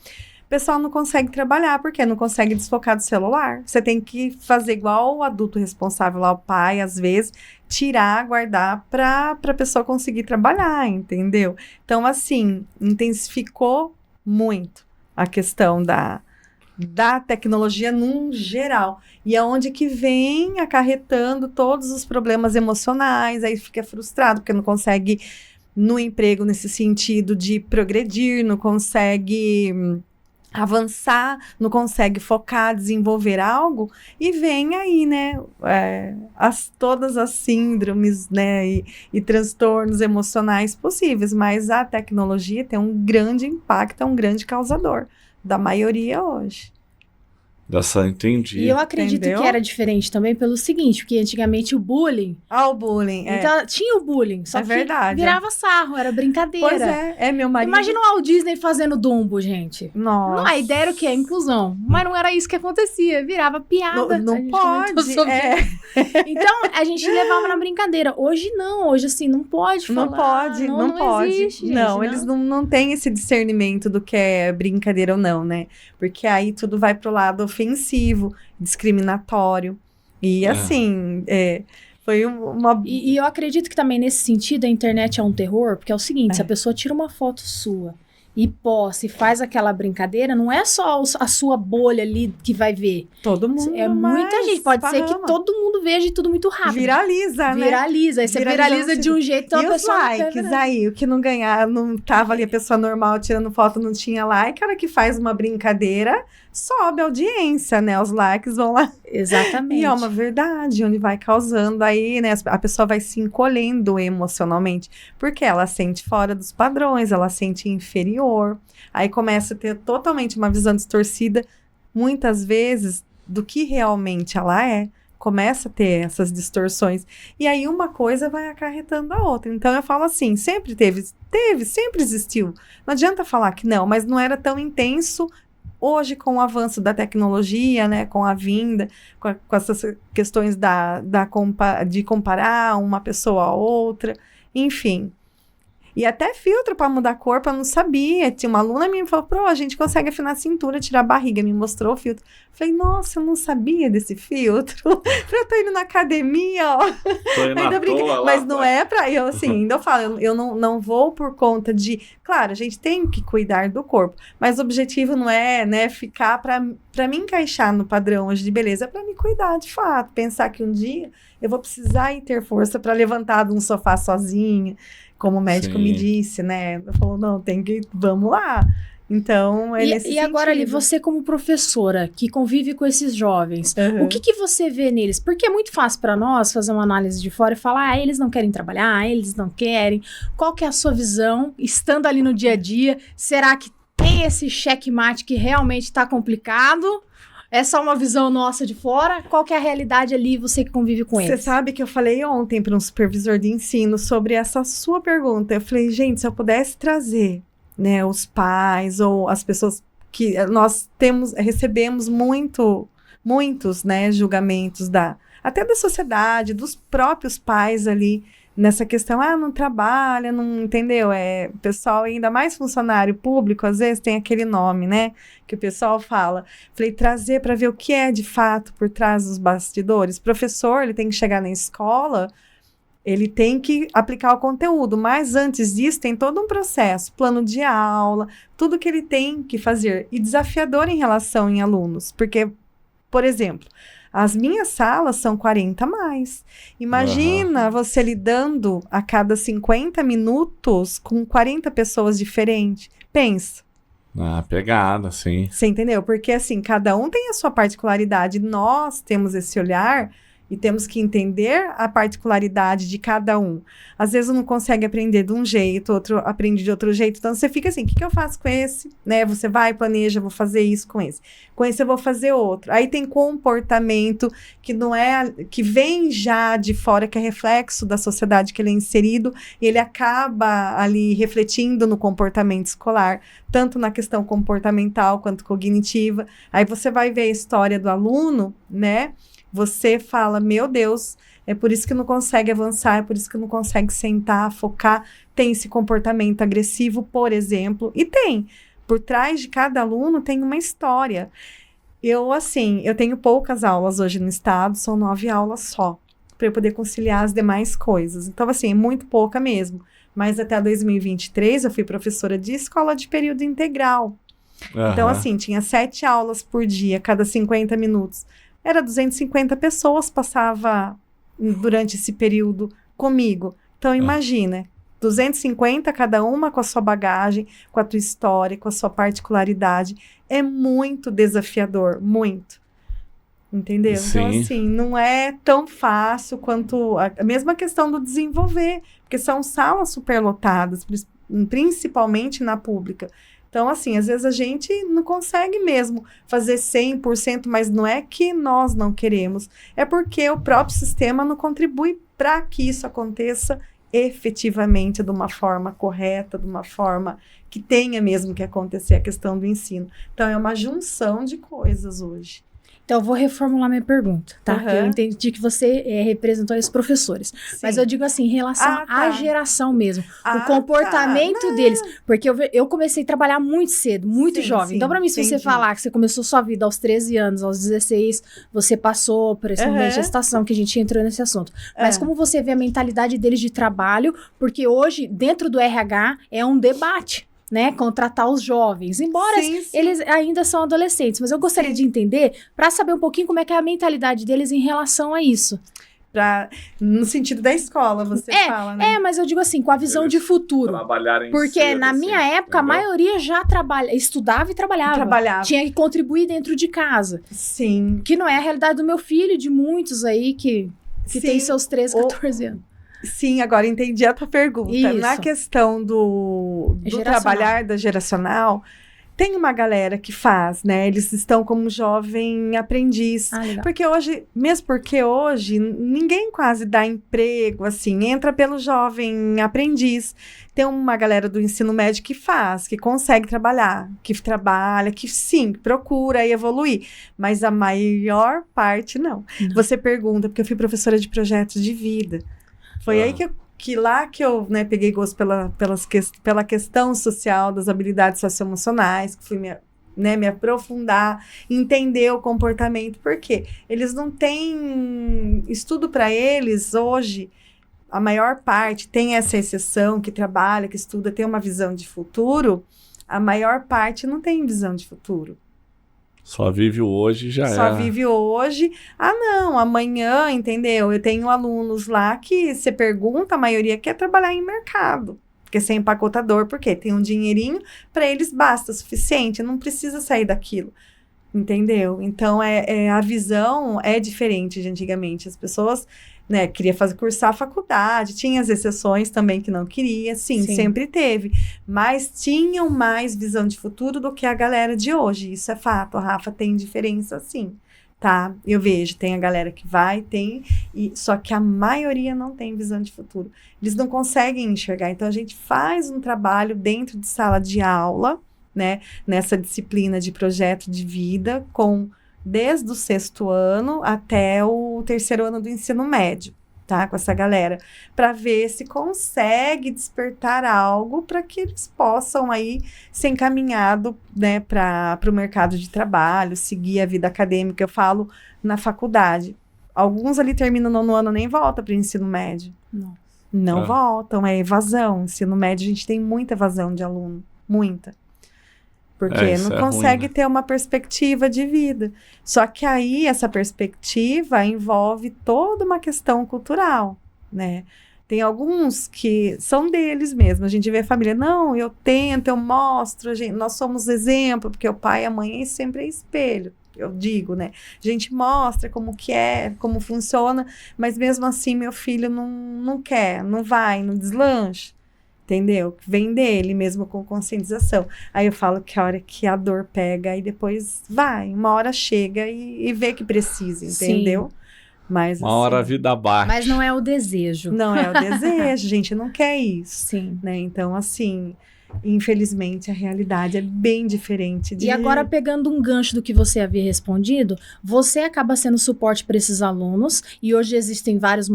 O pessoal não consegue trabalhar, porque não consegue desfocar do celular. Você tem que fazer igual o adulto responsável lá, o pai, às vezes, tirar, guardar para a pessoa conseguir trabalhar, entendeu? Então, assim, intensificou muito a questão da tecnologia num geral. E é onde que vem acarretando todos os problemas emocionais, aí fica frustrado, porque não consegue no emprego nesse sentido de progredir, não consegue avançar, não consegue focar, desenvolver algo, e vem aí, né, todas as síndromes, né, e transtornos emocionais possíveis, mas a tecnologia tem um grande impacto, é um grande causador da maioria hoje. Entendi. E eu acredito que era diferente também pelo seguinte, porque antigamente o bullying... o bullying, Então, tinha o bullying, só que verdade, virava sarro, era brincadeira. Pois é, meu marido... Imagina o Walt Disney fazendo Dumbo, gente. Nossa. Não, a ideia era o quê? A inclusão. Mas não era isso que acontecia, virava piada. Não pode, Então, a gente levava na brincadeira. Hoje não, hoje assim, não pode falar. Não pode. Existe, gente, não, eles não têm esse discernimento do que é brincadeira ou não, né? Porque aí tudo vai pro lado ofensivo, discriminatório. E assim, foi uma... E eu acredito que também nesse sentido a internet é um terror, porque é o seguinte, se a pessoa tira uma foto sua e posta e faz aquela brincadeira, não é só a sua bolha ali que vai ver. Todo mundo. É muita gente. Pode ser que todo mundo veja e tudo muito rápido. Viraliza, né? Aí você viraliza de um jeito, então e a pessoa os likes aí, o que não ganhar, não tava ali a pessoa normal tirando foto, não tinha like, a hora que faz uma brincadeira, sobe a audiência, né? Os likes vão lá. Exatamente. E é uma verdade, onde vai causando aí, né? A pessoa vai se encolhendo emocionalmente, porque ela sente fora dos padrões, ela sente inferior. Aí começa a ter totalmente uma visão distorcida, muitas vezes, do que realmente ela é. Começa a ter essas distorções. E aí uma coisa vai acarretando a outra. Então eu falo assim, sempre sempre existiu. Não adianta falar que não, mas não era tão intenso. Hoje, com o avanço da tecnologia, né, com a vinda, com essas questões de comparar uma pessoa a outra, enfim. E até filtro para mudar a cor, eu não sabia. Tinha uma aluna minha que falou, a gente consegue afinar a cintura, tirar a barriga. Me mostrou o filtro. Falei, nossa, eu não sabia desse filtro. Eu tô indo na academia, ó. Tô indo na toa, mas não é pra... Eu, assim, ainda eu falo, eu não vou por conta de... Claro, a gente tem que cuidar do corpo, mas o objetivo não é, né, ficar pra me encaixar no padrão hoje de beleza, é pra me cuidar, de fato. Pensar que um dia eu vou precisar ir ter força pra levantar de um sofá sozinha, como o médico me disse, né? Ele falou, não, vamos lá. Então, é nesse sentido. E agora, ali, você como professora, que convive com esses jovens, o que você vê neles? Porque é muito fácil para nós fazer uma análise de fora e falar, eles não querem trabalhar, eles não querem. Qual que é a sua visão, estando ali no dia a dia? Será que tem esse checkmate que realmente está complicado? É só uma visão nossa de fora? Qual que é a realidade ali, você que convive com eles? Você sabe que eu falei ontem para um supervisor de ensino sobre essa sua pergunta. Eu falei, gente, se eu pudesse trazer, né, os pais ou as pessoas que nós recebemos muitos, né, julgamentos até da sociedade, dos próprios pais ali, nessa questão, não trabalha, não entendeu? Pessoal, ainda mais funcionário público, às vezes tem aquele nome, né? Que o pessoal fala. Falei, trazer para ver o que é de fato por trás dos bastidores. Professor, ele tem que chegar na escola, ele tem que aplicar o conteúdo, mas antes disso tem todo um processo, plano de aula, tudo que ele tem que fazer. E desafiador em relação em alunos, porque, por exemplo, As minhas salas são 40 a mais. Imagina você lidando a cada 50 minutos com 40 pessoas diferentes. Pensa. Pegada, sim. Você entendeu? Porque assim, cada um tem a sua particularidade. Nós temos esse olhar e temos que entender a particularidade de cada um. Às vezes, um não consegue aprender de um jeito, outro aprende de outro jeito. Então, você fica assim, o que eu faço com esse? Né? Você vai, planeja, vou fazer isso com esse. Com esse, eu vou fazer outro. Aí, tem comportamento que não é... que vem já de fora, que é reflexo da sociedade que ele é inserido, e ele acaba ali refletindo no comportamento escolar, tanto na questão comportamental quanto cognitiva. Aí, você vai ver a história do aluno, né? Você fala, meu Deus, é por isso que não consegue avançar, é por isso que não consegue sentar, focar, tem esse comportamento agressivo, por exemplo, e tem. Por trás de cada aluno tem uma história. Eu tenho poucas aulas hoje no estado, são 9 aulas só, para eu poder conciliar as demais coisas. Então, assim, é muito pouca mesmo. Mas até 2023 eu fui professora de escola de período integral. Então, assim, tinha 7 aulas por dia, cada 50 minutos. Era 250 pessoas passava durante esse período comigo. Então, imagina, 250 cada uma com a sua bagagem, com a tua história, com a sua particularidade. É muito desafiador, muito. Entendeu? Sim. Então, assim, não é tão fácil quanto a mesma questão do desenvolver, porque são salas superlotadas, principalmente na pública. Então, assim, às vezes a gente não consegue mesmo fazer 100%, mas não é que nós não queremos, é porque o próprio sistema não contribui para que isso aconteça efetivamente de uma forma correta, de uma forma que tenha mesmo que acontecer a questão do ensino. Então, é uma junção de coisas hoje. Então, eu vou reformular minha pergunta, tá? Eu entendi que você representou os professores. Sim. Mas eu digo assim, em relação à geração mesmo. O comportamento deles. Porque eu comecei a trabalhar muito cedo, muito jovem. Então, pra mim, se você falar que você começou sua vida aos 13 anos, aos 16, você passou por esse momento de gestação, que a gente entrou nesse assunto. Mas como você vê a mentalidade deles de trabalho? Porque hoje, dentro do RH, é um debate. Né, contratar os jovens, embora eles ainda são adolescentes, mas eu gostaria de entender, para saber um pouquinho como é que é a mentalidade deles em relação a isso. No sentido da escola, você fala, né? Mas eu digo assim, com a visão de futuro. Porque cedo, na minha época, entendeu? A maioria já estudava e trabalhava. Tinha que contribuir dentro de casa. Sim. Que não é a realidade do meu filho, de muitos aí que tem seus 13, 14 anos. Sim, agora entendi a tua pergunta. Isso. Na questão do trabalhar da geracional, tem uma galera que faz, né? Eles estão como jovem aprendiz. Porque hoje ninguém quase dá emprego, assim, entra pelo jovem aprendiz. Tem uma galera do ensino médio que faz, que consegue trabalhar, que trabalha, que sim, procura evoluir. Mas a maior parte não. Você pergunta, porque eu fui professora de projetos de vida. Foi aí que eu né, peguei gosto pela questão social, das habilidades socioemocionais, que fui me aprofundar, entender o comportamento. Por quê? Eles não têm estudo para eles hoje. A maior parte tem essa exceção que trabalha, que estuda, tem uma visão de futuro. A maior parte não tem visão de futuro. Só vive o hoje e já Só vive hoje. Não, amanhã, entendeu? Eu tenho alunos lá que você pergunta, a maioria quer trabalhar em mercado. Quer ser empacotador, porque tem um dinheirinho, para eles basta, suficiente, não precisa sair daquilo. Entendeu? Então, a visão é diferente de antigamente. As pessoas, né, queriam cursar a faculdade, tinha as exceções também que não queria, sim, sempre teve. Mas tinham mais visão de futuro do que a galera de hoje. Isso é fato, a Rafa tem diferença, sim. Tá? Eu vejo, tem a galera que vai, só que a maioria não tem visão de futuro. Eles não conseguem enxergar. Então, a gente faz um trabalho dentro de sala de aula, né, nessa disciplina de projeto de vida, desde o 6º ano até o 3º ano do ensino médio, tá? Com essa galera, para ver se consegue despertar algo para que eles possam aí ser encaminhados, né, para o mercado de trabalho, seguir a vida acadêmica. Eu falo na faculdade. Alguns ali terminam no 9º ano, nem voltam para o ensino médio. Não voltam, é evasão. Ensino médio, a gente tem muita evasão de aluno, muita. Porque isso não é consegue ruim, né? ter uma perspectiva de vida. Só que aí essa perspectiva envolve toda uma questão cultural, né? Tem alguns que são deles mesmo. A gente vê a família, não, eu tento, eu mostro, nós somos exemplo, porque o pai e a mãe sempre é espelho, eu digo, né? A gente mostra como que é, como funciona, mas mesmo assim meu filho não quer, não vai, não deslancha. Entendeu? Vem dele mesmo com conscientização. Aí eu falo que a hora que a dor pega, aí depois vai, uma hora chega e vê que precisa, entendeu? Sim. Mas Uma hora a assim, vida bate. Mas não é o desejo. não é o desejo, a gente não quer isso, Sim. né? Então, assim, infelizmente a realidade é bem diferente de... E agora, pegando um gancho do que você havia respondido, você acaba sendo suporte para esses alunos, e hoje existem várias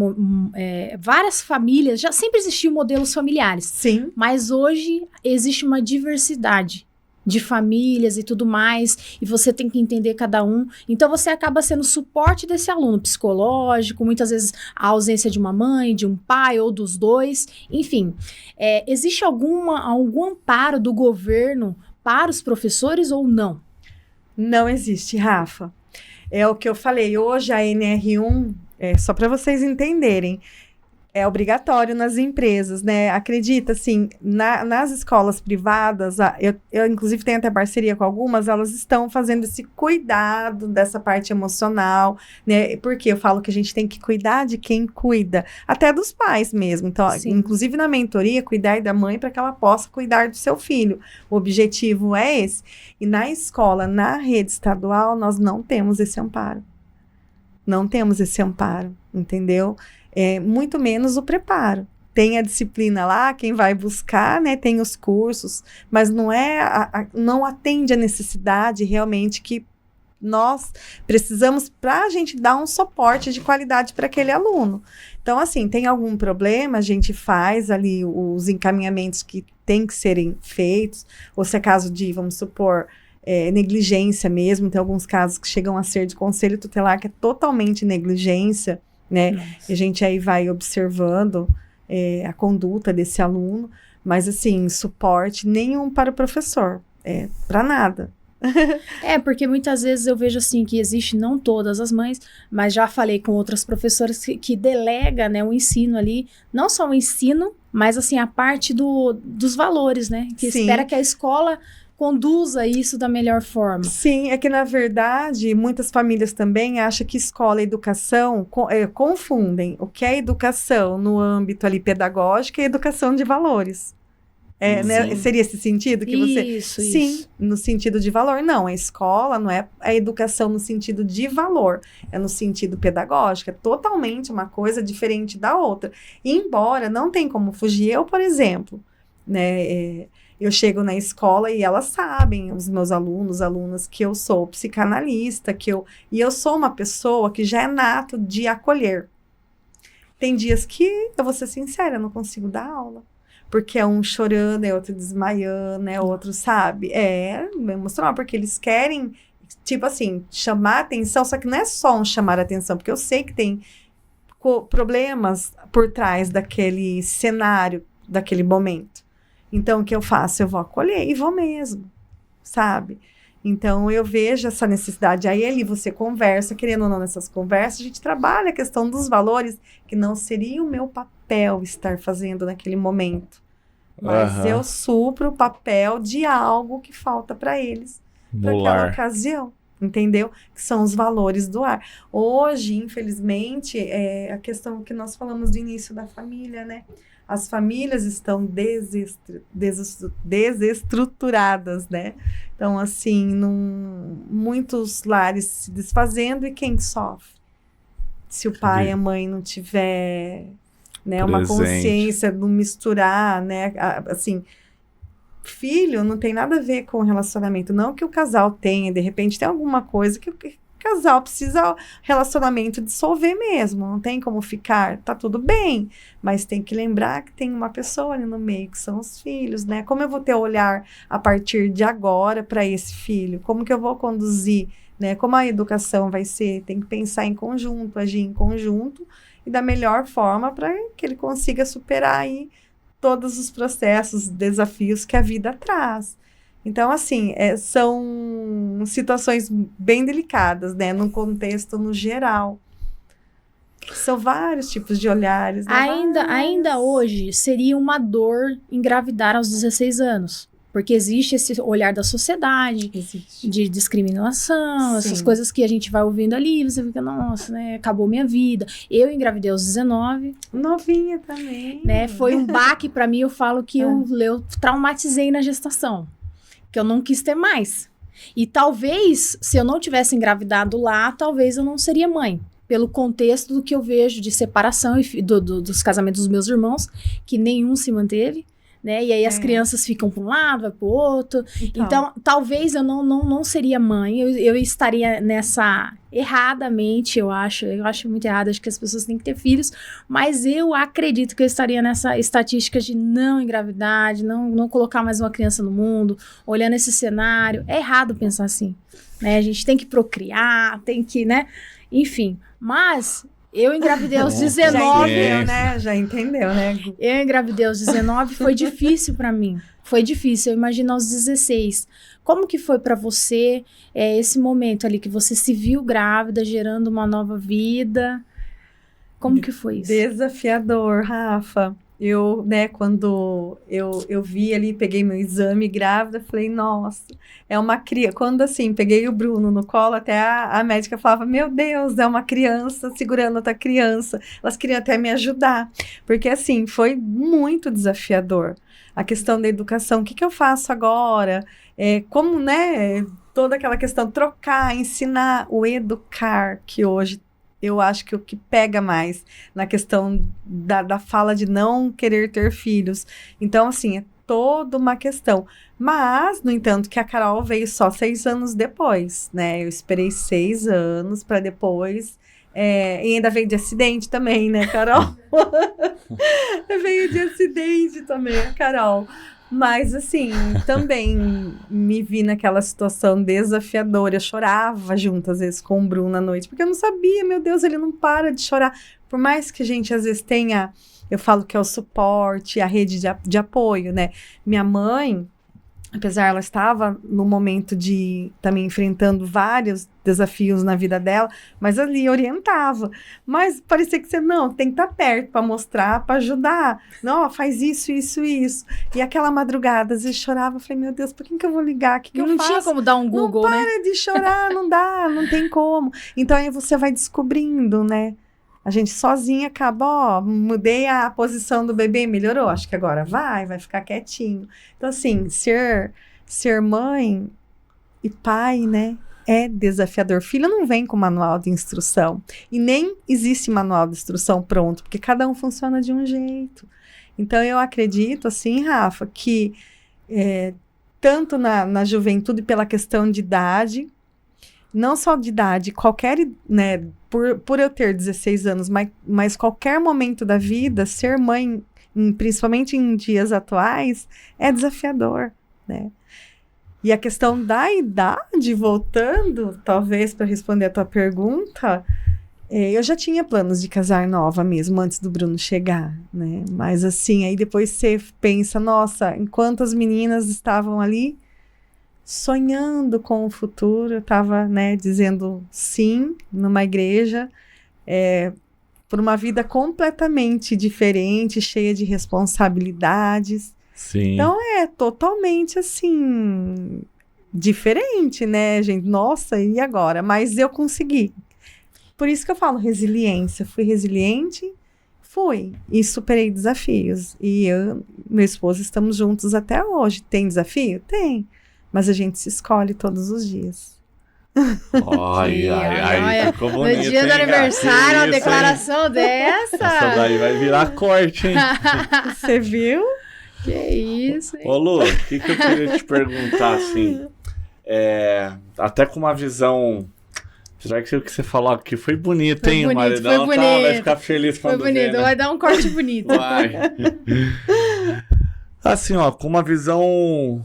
famílias, já sempre existiu modelos familiares, Sim, mas hoje existe uma diversidade de famílias e tudo mais, e você tem que entender cada um. Então você acaba sendo suporte desse aluno psicológico, muitas vezes a ausência de uma mãe, de um pai ou dos dois, enfim. Existe algum amparo do governo para os professores ou não? não existe, Rafa. É o que eu falei, hoje a NR1, só para vocês entenderem, é obrigatório nas empresas, né? Acredita, assim, nas escolas privadas, eu inclusive tenho até parceria com algumas, elas estão fazendo esse cuidado dessa parte emocional, né? Porque eu falo que a gente tem que cuidar de quem cuida, até dos pais mesmo. Então, Sim. inclusive na mentoria, cuidar da mãe para que ela possa cuidar do seu filho. O objetivo é esse. E na escola, na rede estadual, nós não temos esse amparo. Não temos esse amparo, entendeu? Muito menos o preparo. Tem a disciplina lá, quem vai buscar, né? Tem os cursos, mas não atende a necessidade realmente que nós precisamos para a gente dar um suporte de qualidade para aquele aluno. Então, assim, tem algum problema, a gente faz ali os encaminhamentos que tem que serem feitos, ou se é caso de, vamos supor, negligência mesmo, tem alguns casos que chegam a ser de conselho tutelar, que é totalmente negligência, né? Nossa. E a gente aí vai observando a conduta desse aluno, mas assim, suporte nenhum para o professor, para nada. Porque muitas vezes eu vejo assim que existe, não todas as mães, mas já falei com outras professoras que delega, né, o ensino ali, não só o ensino, mas assim a parte dos valores, né, que Sim. espera que a escola conduza isso da melhor forma. Sim, é que na verdade muitas famílias também acham que escola e educação confundem o que é educação no âmbito ali pedagógico e educação de valores. Né? Seria esse sentido que você... Isso. Sim, no sentido de valor. Não, a escola não é a educação no sentido de valor, é no sentido pedagógico, é totalmente uma coisa diferente da outra. E embora não tem como fugir, eu, por exemplo, né, eu chego na escola e elas sabem, os meus alunas, que eu sou psicanalista, e eu sou uma pessoa que já é nato de acolher. Tem dias que, eu vou ser sincera, eu não consigo dar aula. Porque é um chorando, é outro desmaiando, é outro, sabe? É emocional, porque eles querem, tipo assim, chamar atenção, só que não é só um chamar atenção, porque eu sei que tem problemas por trás daquele cenário, daquele momento. Então, o que eu faço? Eu vou acolher e vou mesmo, sabe? Então, eu vejo essa necessidade. Aí, ali, você conversa, querendo ou não, nessas conversas, a gente trabalha a questão dos valores, que não seria o meu papel estar fazendo naquele momento. Mas eu supro o papel de algo que falta para eles, para aquela ocasião, entendeu? Que são os valores do lar. Hoje, infelizmente, é a questão que nós falamos do início da família, né? As famílias estão desestruturadas, né? Então, assim, muitos lares se desfazendo, e quem sofre? Se o pai e a mãe não tiver, né, uma consciência, não misturar, né? Assim, filho não tem nada a ver com relacionamento. Não que o casal tenha, de repente tem alguma coisa que o casal precisa relacionamento dissolver mesmo, não tem como ficar, tá tudo bem, mas tem que lembrar que tem uma pessoa ali no meio, que são os filhos, né? Como eu vou ter olhar a partir de agora para esse filho? Como que eu vou conduzir, né? Como a educação vai ser? Tem que pensar em conjunto, agir em conjunto e da melhor forma para que ele consiga superar aí todos os processos, desafios que a vida traz. Então, assim, são situações bem delicadas, né? Num contexto no geral. São vários tipos de olhares. Né? Ainda hoje seria uma dor engravidar aos 16 anos. Porque existe esse olhar da sociedade, de discriminação, essas coisas que a gente vai ouvindo ali, você fica, nossa, né, acabou minha vida. Eu engravidei aos 19. Novinha também. Né, foi um baque pra mim, eu falo que eu traumatizei na gestação. Que eu não quis ter mais. E talvez, se eu não tivesse engravidado lá, talvez eu não seria mãe. Pelo contexto do que eu vejo de separação dos casamentos dos meus irmãos, que nenhum se manteve. Né? E aí as crianças ficam para um lado, vai para o outro. Então, talvez eu não seria mãe. Eu estaria nessa erradamente, eu acho muito errado. Acho que as pessoas têm que ter filhos. Mas eu acredito que eu estaria nessa estatística de não engravidar, de não colocar mais uma criança no mundo, olhando esse cenário. É errado pensar assim. Né? A gente tem que procriar, tem que, né? Enfim, mas... Eu engravidei aos 19. Já entendeu, né? Eu engravidei aos 19, foi difícil pra mim. Foi difícil, eu imagino aos 16. Como que foi pra você esse momento ali que você se viu grávida, gerando uma nova vida? Como que foi isso? Desafiador, Rafa. Eu, né, quando eu vi ali, peguei meu exame grávida, falei, nossa, é uma criança. Quando, assim, peguei o Bruno no colo, até a médica falava, meu Deus, é uma criança segurando outra criança. Elas queriam até me ajudar, porque, assim, foi muito desafiador. A questão da educação, o que eu faço agora? Como, né, toda aquela questão, trocar, ensinar, o educar, que hoje eu acho que o que pega mais na questão da fala de não querer ter filhos. Então, assim, é toda uma questão. Mas, no entanto, que a Carol veio só 6 anos depois, né? Eu esperei 6 anos para depois... e ainda veio de acidente também, né, Carol? Veio de acidente também, a Carol. Mas, assim, também me vi naquela situação desafiadora. Eu chorava junto, às vezes, com o Bruno à noite, porque eu não sabia, meu Deus, ele não para de chorar. Por mais que a gente, às vezes, tenha, eu falo que é o suporte, a rede de apoio, né? Minha mãe, apesar ela estava no momento de também enfrentando vários desafios na vida dela, mas ali orientava. Mas parecia que você, não, tem que estar perto para mostrar, para ajudar. Não, faz isso, isso, isso. E aquela madrugada, às vezes chorava, eu falei, meu Deus, por que eu vou ligar? O que eu faço? Não tinha como dar um Google, não né? Para de chorar, não dá, não tem como. Então aí você vai descobrindo, né? A gente sozinha acaba, mudei a posição do bebê, melhorou. Acho que agora vai ficar quietinho. Então, assim, ser mãe e pai, né, é desafiador. Filho não vem com manual de instrução. E nem existe manual de instrução pronto, porque cada um funciona de um jeito. Então, eu acredito, assim, Rafa, que tanto na juventude, pela questão de idade, não só de idade, qualquer, né, por eu ter 16 anos, mas qualquer momento da vida, ser mãe, principalmente em dias atuais, é desafiador, né? E a questão da idade, voltando, talvez para responder a tua pergunta, eu já tinha planos de casar nova mesmo, antes do Bruno chegar, né? Mas assim, aí depois você pensa, nossa, enquanto as meninas estavam ali, sonhando com o futuro, eu estava, né, dizendo sim numa igreja, por uma vida completamente diferente, cheia de responsabilidades. Sim. Então é totalmente assim, diferente, né, gente? Nossa, e agora? Mas eu consegui. Por isso que eu falo resiliência. Fui resiliente, e superei desafios. E eu e meu esposo estamos juntos até hoje. Tem desafio? Tem. Mas a gente se escolhe todos os dias. Ai, ficou bonito, no dia do aniversário, uma declaração dessa. Essa daí vai virar corte, hein? Você viu? Que isso, hein? Ô, Lu, o que eu queria te perguntar, assim, até com uma visão... Será que o que você falou aqui foi bonito, hein? Foi bonito, o maridão foi bonito. vai ficar feliz quando Foi bonito, ver, né? vai dar um corte bonito. Vai. Assim, ó, com uma visão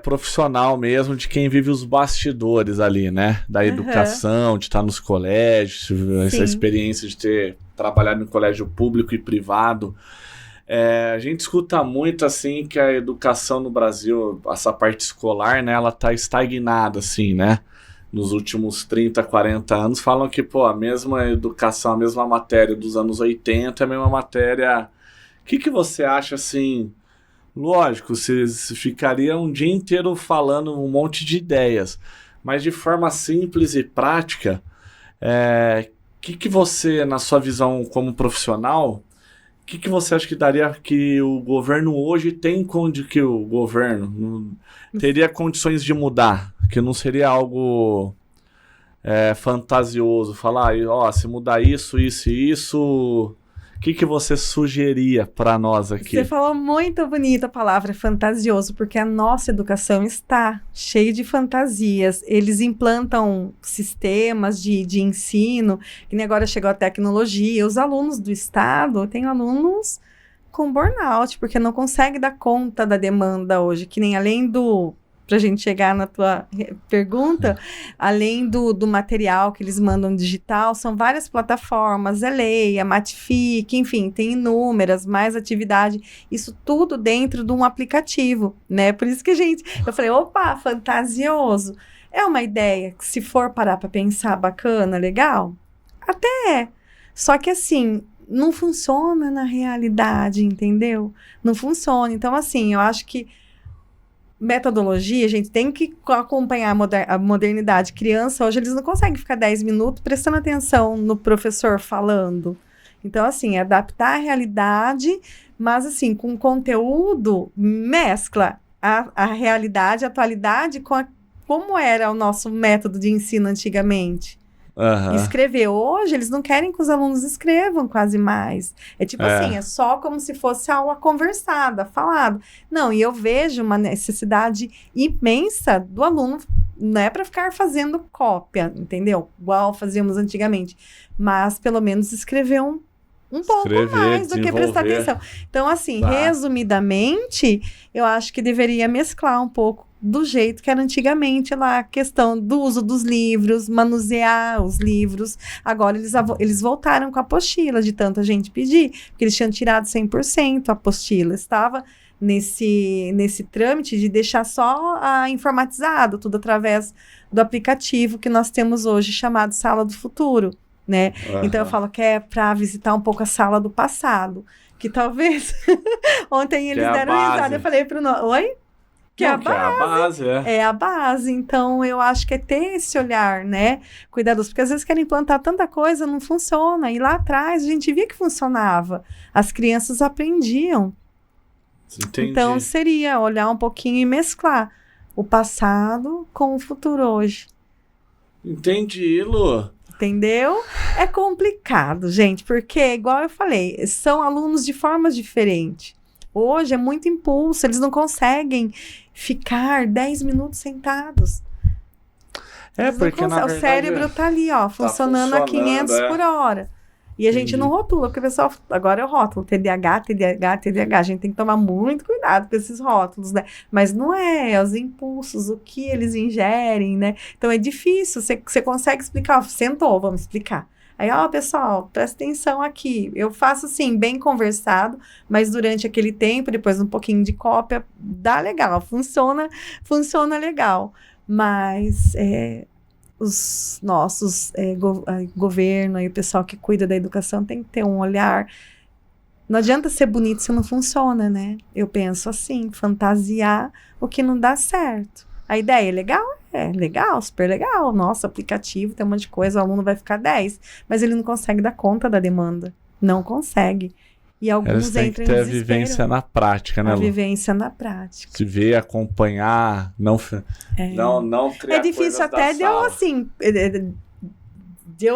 profissional mesmo, de quem vive os bastidores ali, né? Da educação, de estar nos colégios, essa experiência de ter trabalhado em colégio público e privado. A gente escuta muito, assim, que a educação no Brasil, essa parte escolar, né, ela tá estagnada, assim, né? Nos últimos 30, 40 anos, falam que, pô, a mesma educação, a mesma matéria dos anos 80 é a mesma matéria. O que você acha, assim? Lógico, você ficaria um dia inteiro falando um monte de ideias, mas de forma simples e prática, que você, na sua visão como profissional, que você acha que daria que o governo hoje tem que o governo teria condições de mudar? Que não seria algo fantasioso, falar, ó, se mudar isso, isso e isso, o que você sugeria para nós aqui? Você falou muito bonita a palavra fantasioso, porque a nossa educação está cheia de fantasias. Eles implantam sistemas de ensino, que nem agora chegou a tecnologia. Os alunos do estado, tem alunos com burnout, porque não consegue dar conta da demanda hoje, que nem além do... Para a gente chegar na tua pergunta, além do material que eles mandam digital, são várias plataformas, a Lei, a Matific, enfim, tem inúmeras, mais atividade, isso tudo dentro de um aplicativo, né? Por isso que eu falei, opa, fantasioso. É uma ideia que, se for parar para pensar, bacana, legal? Até é. Só que assim, não funciona na realidade, entendeu? Não funciona. Então, assim, eu acho que metodologia, a gente tem que acompanhar a modernidade. Criança, hoje, eles não conseguem ficar 10 minutos prestando atenção no professor falando. Então, assim, adaptar a realidade, mas, assim, com conteúdo, mescla a realidade, a atualidade, com como era o nosso método de ensino antigamente. Uhum. Escrever. Hoje, eles não querem que os alunos escrevam quase mais. É tipo assim, é só como se fosse aula conversada, falado. Não, e eu vejo uma necessidade imensa do aluno, não é para ficar fazendo cópia, entendeu? Igual fazíamos antigamente. Mas, pelo menos, escrever um pouco mais do que prestar atenção. Então, assim, resumidamente, eu acho que deveria mesclar um pouco do jeito que era antigamente lá, a questão do uso dos livros, manusear os livros. Agora eles voltaram com a apostila, de tanta gente pedir, porque eles tinham tirado 100% a apostila. Estava nesse trâmite de deixar só informatizado, tudo através do aplicativo que nós temos hoje, chamado Sala do Futuro, né? Uhum. Então eu falo que é para visitar um pouco a sala do passado, que talvez ontem eles deram risada, eu falei para o oi? Que é a base. É a base. Então, eu acho que é ter esse olhar, né, cuidadoso. Porque às vezes querem implantar tanta coisa, não funciona. E lá atrás, a gente via que funcionava. As crianças aprendiam. Entendi. Então, seria olhar um pouquinho e mesclar o passado com o futuro hoje. Entendi, Lu. Entendeu? É complicado, gente, porque, igual eu falei, são alunos de formas diferentes. Hoje é muito impulso, eles não conseguem ficar 10 minutos sentados. Porque na verdade, o cérebro tá ali, ó, funcionando a 500 por hora. E a gente não rotula, porque o pessoal, agora eu rótulo, TDAH, a gente tem que tomar muito cuidado com esses rótulos, né? Mas não é os impulsos, o que eles ingerem, né? Então é difícil, você consegue explicar, sentou, vamos explicar. Aí, pessoal, presta atenção aqui. Eu faço, assim, bem conversado, mas durante aquele tempo, depois um pouquinho de cópia, dá legal, funciona legal. Mas os nossos governo e o pessoal que cuida da educação tem que ter um olhar. Não adianta ser bonito se não funciona, né? Eu penso assim, fantasiar o que não dá certo. A ideia é legal? É legal, super legal. Nosso aplicativo tem um monte de coisa, o aluno vai ficar 10, mas ele não consegue dar conta da demanda. Não consegue. E alguns entram em desespero. Tem que ter a vivência na prática, né, Lu? A vivência na prática. Se ver, acompanhar, não criar. É difícil até de eu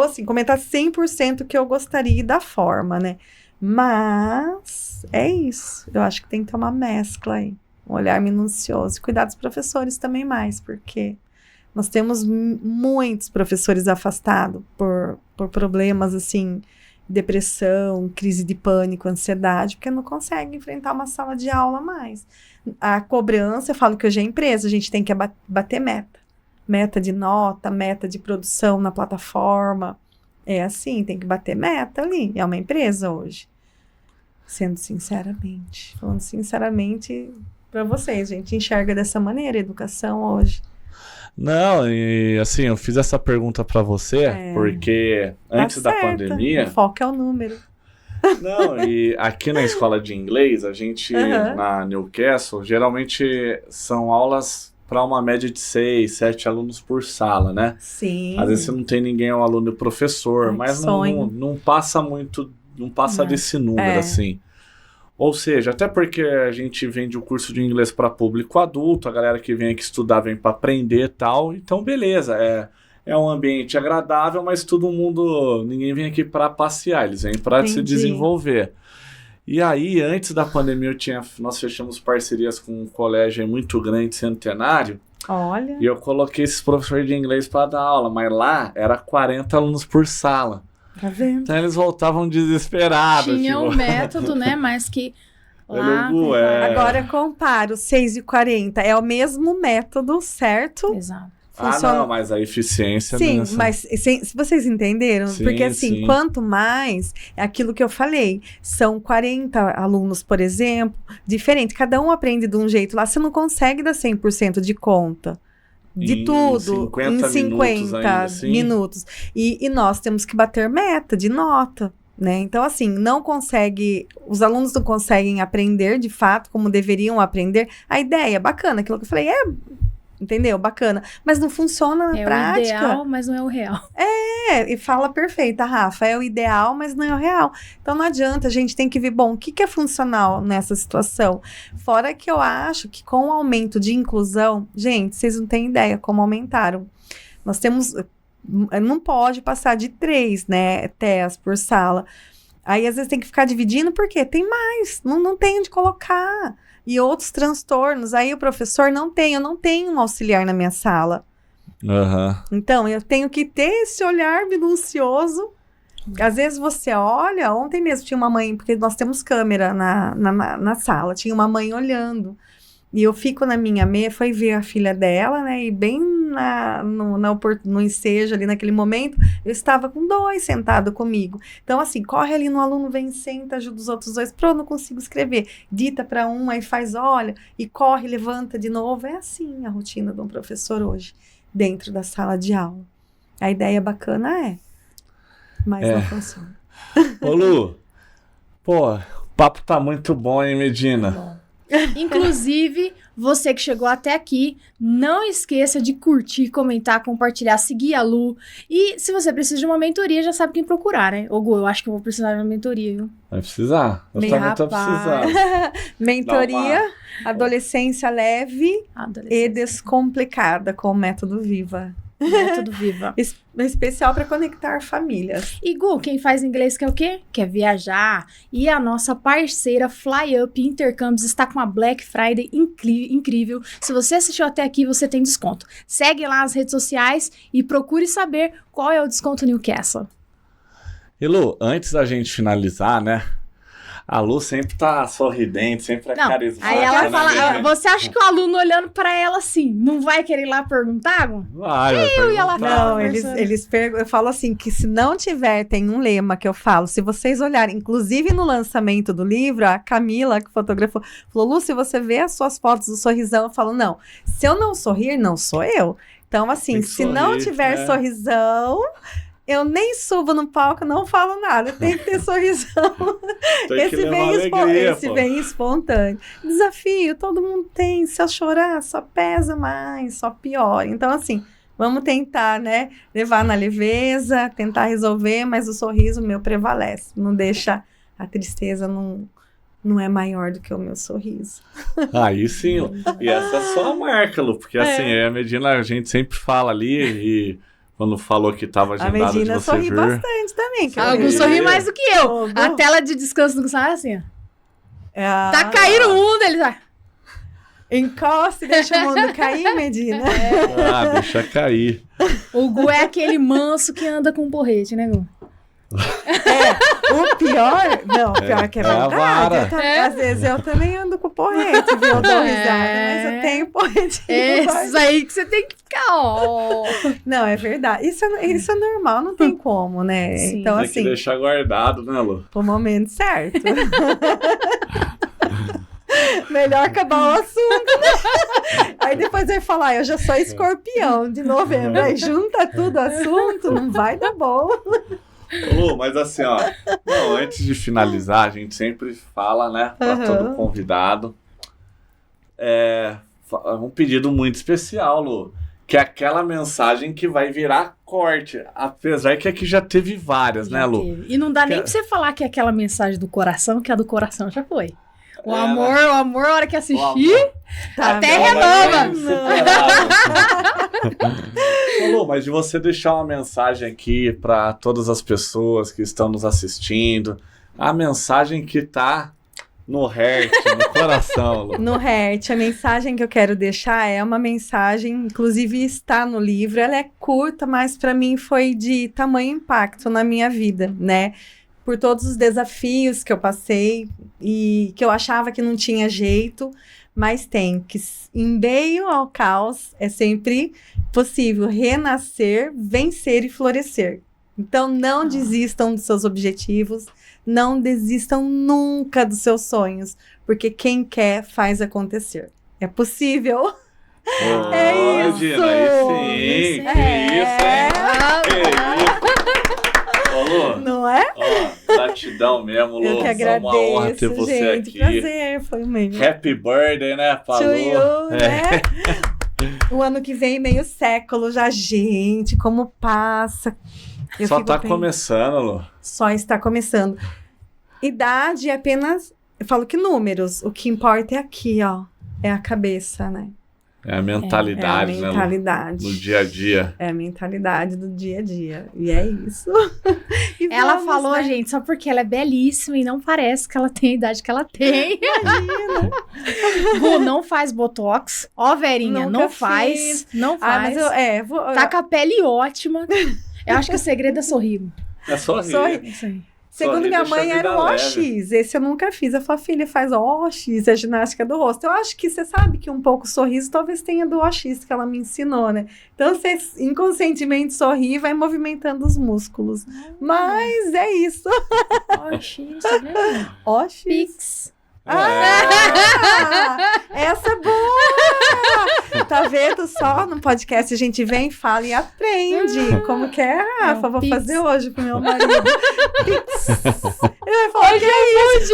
assim, comentar 100% que eu gostaria da forma, né? Mas é isso. Eu acho que tem que ter uma mescla aí. Um olhar minucioso. E cuidar dos professores também mais, porque nós temos muitos professores afastados por problemas, assim, depressão, crise de pânico, ansiedade, porque não conseguem enfrentar uma sala de aula mais. A cobrança, eu falo que hoje é empresa, a gente tem que bater meta. Meta de nota, meta de produção na plataforma. É assim, tem que bater meta ali. É uma empresa hoje. Falando sinceramente para vocês, a gente enxerga dessa maneira a educação hoje. Não, e assim, eu fiz essa pergunta pra você porque antes da pandemia... O foco é o número. Não, e aqui na escola de inglês, a gente, na Newcastle, geralmente são aulas para uma média de 6, 7 alunos por sala, né? Sim. Às vezes você não tem ninguém, é um aluno e professor, mas não passa muito, não passa desse número, assim. Ou seja, até porque a gente vende o curso de inglês para público adulto, a galera que vem aqui estudar vem para aprender e tal, então beleza, é um ambiente agradável, mas ninguém vem aqui para passear, eles vêm para se desenvolver. E aí, antes da pandemia, nós fechamos parcerias com um colégio muito grande, Centenário. Olha. E eu coloquei esses professores de inglês para dar aula, mas lá era 40 alunos por sala. Tá vendo? Então eles voltavam desesperados. Tinha um método, né? Mas que lá... Agora eu comparo 6 e 40. É o mesmo método, certo? Exato. Funciona... não, mas a eficiência... Sim, mas se vocês entenderam? Sim, porque assim, sim. quanto mais, é aquilo que eu falei, são 40 alunos, por exemplo, diferente, cada um aprende de um jeito lá, você não consegue dar 100% de conta. De tudo, em 50 minutos. E nós temos que bater meta de nota, né? Então, assim, os alunos não conseguem aprender de fato como deveriam aprender. A ideia é bacana, aquilo que eu falei, entendeu? Bacana. Mas não funciona na prática. É o ideal, mas não é o real. E fala perfeita, Rafa. É o ideal, mas não é o real. Então não adianta, a gente tem que ver, bom, o que é funcional nessa situação? Fora que eu acho que com o aumento de inclusão, gente, vocês não têm ideia como aumentaram. Nós temos, não pode passar de 3, né, TEAs por sala. Aí às vezes tem que ficar dividindo, porque tem mais, não tem onde colocar. E outros transtornos. Aí o professor eu não tenho um auxiliar na minha sala. Então, eu tenho que ter esse olhar minucioso. Às vezes você olha, ontem mesmo tinha uma mãe, porque nós temos câmera na sala, tinha uma mãe olhando. E eu fico na minha meia, foi ver a filha dela, né? E bem no ensejo ali naquele momento, eu estava com 2 sentado comigo. Então, assim, corre ali no aluno, vem, senta, ajuda os outros 2. Pronto, não consigo escrever. Dita para um, aí faz, olha, e corre, levanta de novo. É assim a rotina de um professor hoje, dentro da sala de aula. A ideia bacana mas não funciona. Ô, Lu, o papo tá muito bom, hein, Medina? Inclusive, você que chegou até aqui, não esqueça de curtir, comentar, compartilhar, seguir a Lu. E se você precisa de uma mentoria, já sabe quem procurar, né? Ô, Gu, eu acho que eu vou precisar de uma mentoria, viu? Vai precisar. Eu também tô precisando. Mentoria, adolescência leve e descomplicada com o método Viva. Método Viva. Especial para conectar famílias. E Gu, quem faz inglês quer o quê? Quer viajar. E a nossa parceira Fly Up Intercâmbios está com uma Black Friday incrível. Se você assistiu até aqui, você tem desconto. Segue lá nas redes sociais e procure saber qual é o desconto Newcastle. E Lu, antes da gente finalizar, né? A Lu sempre tá sorridente, sempre é carismática. Aí ela fala, você acha que o aluno olhando pra ela assim, não vai querer ir lá perguntar? Vai e ela não, eles perguntam, eu falo assim, que se não tiver, tem um lema que eu falo, se vocês olharem, inclusive no lançamento do livro, a Camila, que fotografou, falou, Lu, se você vê as suas fotos do sorrisão, eu falo, não, se eu não sorrir, não sou eu. Então, assim, se não tiver sorrisão... Eu nem subo no palco, não falo nada. Tem que ter sorrisão. Esse vem espontâneo. Desafio, todo mundo tem. Se eu chorar, só pesa mais, só piora. Então, assim, vamos tentar, né? Levar na leveza, tentar resolver, mas o sorriso meu prevalece. Não deixa a tristeza, não é maior do que o meu sorriso. Aí sim. E essa é só a marca, Lu. Porque assim, a Medina, a gente sempre fala ali e... Quando falou que estava agendado de você vir. A Medina sorri bastante também. Alguns sorri mais do que eu. A tela de descanso do Gustavo é assim, ó. Tá caindo o mundo, ele tá... Encosta e deixa o mundo cair, Medina. Deixa cair. O Gu é aquele manso que anda com um porrete, né, Gu? O pior... Não, o pior que é verdade. Às vezes eu também ando com porrete, viu? Eu dou risada, mas eu tenho porrete. Esses aí que você tem que Oh. Não, é verdade. Isso é normal, não tem como, né? Sim. Então, Tem assim, que deixar guardado, né, Lu? pro momento certo. Melhor acabar o assunto, né? Aí depois vai falar, eu já sou escorpião de novembro. Aí junta tudo o assunto, não vai dar bom. Lu, mas assim, ó, não, antes de finalizar, a gente sempre fala, né, para todo convidado, um pedido muito especial, Lu, que é aquela mensagem que vai virar corte, apesar que aqui já teve várias, né, Lu? Teve. E não dá nem pra você falar que é aquela mensagem do coração, que a do coração já foi. O amor, a hora que assistir, Tá até vendo? renova. Ô, Lu, mas de você deixar uma mensagem aqui para todas as pessoas que estão nos assistindo, a mensagem que tá no heart, no coração, Lu. No Heart, a mensagem que eu quero deixar é uma mensagem, inclusive está no livro, ela é curta, mas para mim foi de tamanho impacto na minha vida, né? Por todos os desafios que eu passei e que eu achava que não tinha jeito, mas tem, que em meio ao caos é sempre possível renascer, vencer e florescer. Então não desistam dos seus objetivos, não desistam nunca dos seus sonhos, porque quem quer faz acontecer. É possível. É isso. Dina, aí sim, que isso, hein? Que isso. Ô, Lu, Não é? ó, gratidão mesmo, Lu. Eu que É uma honra ter agradeço, você gente. aqui. Prazer, foi mesmo. Happy birthday, né, To Palu? you, né? O ano que vem, meio século já, gente, como passa. Eu Só fico tá pensando, começando, Lu. Só está começando. Idade é apenas, eu falo que números, o que importa é aqui, ó, é a cabeça, né? É a mentalidade, É a né, Lu? mentalidade. No dia a dia. É a mentalidade do dia a dia. E é isso. E Ela vamos, falou, né? gente, só porque ela é belíssima e não parece que ela tem a idade que ela tem. Imagina. Gu, não faz botox. Ó, Verinha, Nunca não faz. fiz. Não Ah, mas faz. eu, vou... Tá com a pele ótima. Eu acho que o segredo é sorrir. É só rir. Sorri. Isso aí. Segundo Sorrir minha deixa a mãe, vida era o leve. OX. Esse eu nunca fiz. Eu falei, filha, faz OX, é ginástica do rosto. Eu acho que você sabe que um pouco sorriso talvez tenha do OX que ela me ensinou, né? Então, você inconscientemente sorri e vai movimentando os músculos. Mas é isso. Oxi, isso mesmo. OX. Pix. Ah, essa é boa! Tá vendo só? No podcast a gente vem, fala e aprende. Como que é, Rafa? Vou Pix. fazer hoje pro meu marido. Pix. Ele vai falar, que é isso?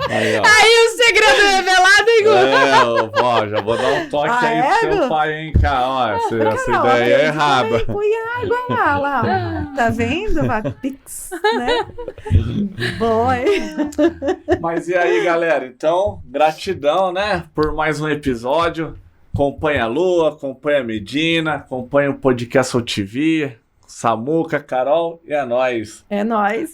Aí, ó. Aí o segredo é revelado, hein, Gu? Ó, já vou dar um toque Ah, aí pro Gu? seu pai, hein, cara. Ó, essa ideia é Acredita errada. também, põe água lá. Tá vendo? Vai, Pix, né? Boa, hein? Mas e aí, galera? Então, gratidão, né, por mais um episódio. Acompanha a Lu, acompanha a Medina, acompanha o Podcast TV, Samuca, Carol e é nóis. É nóis.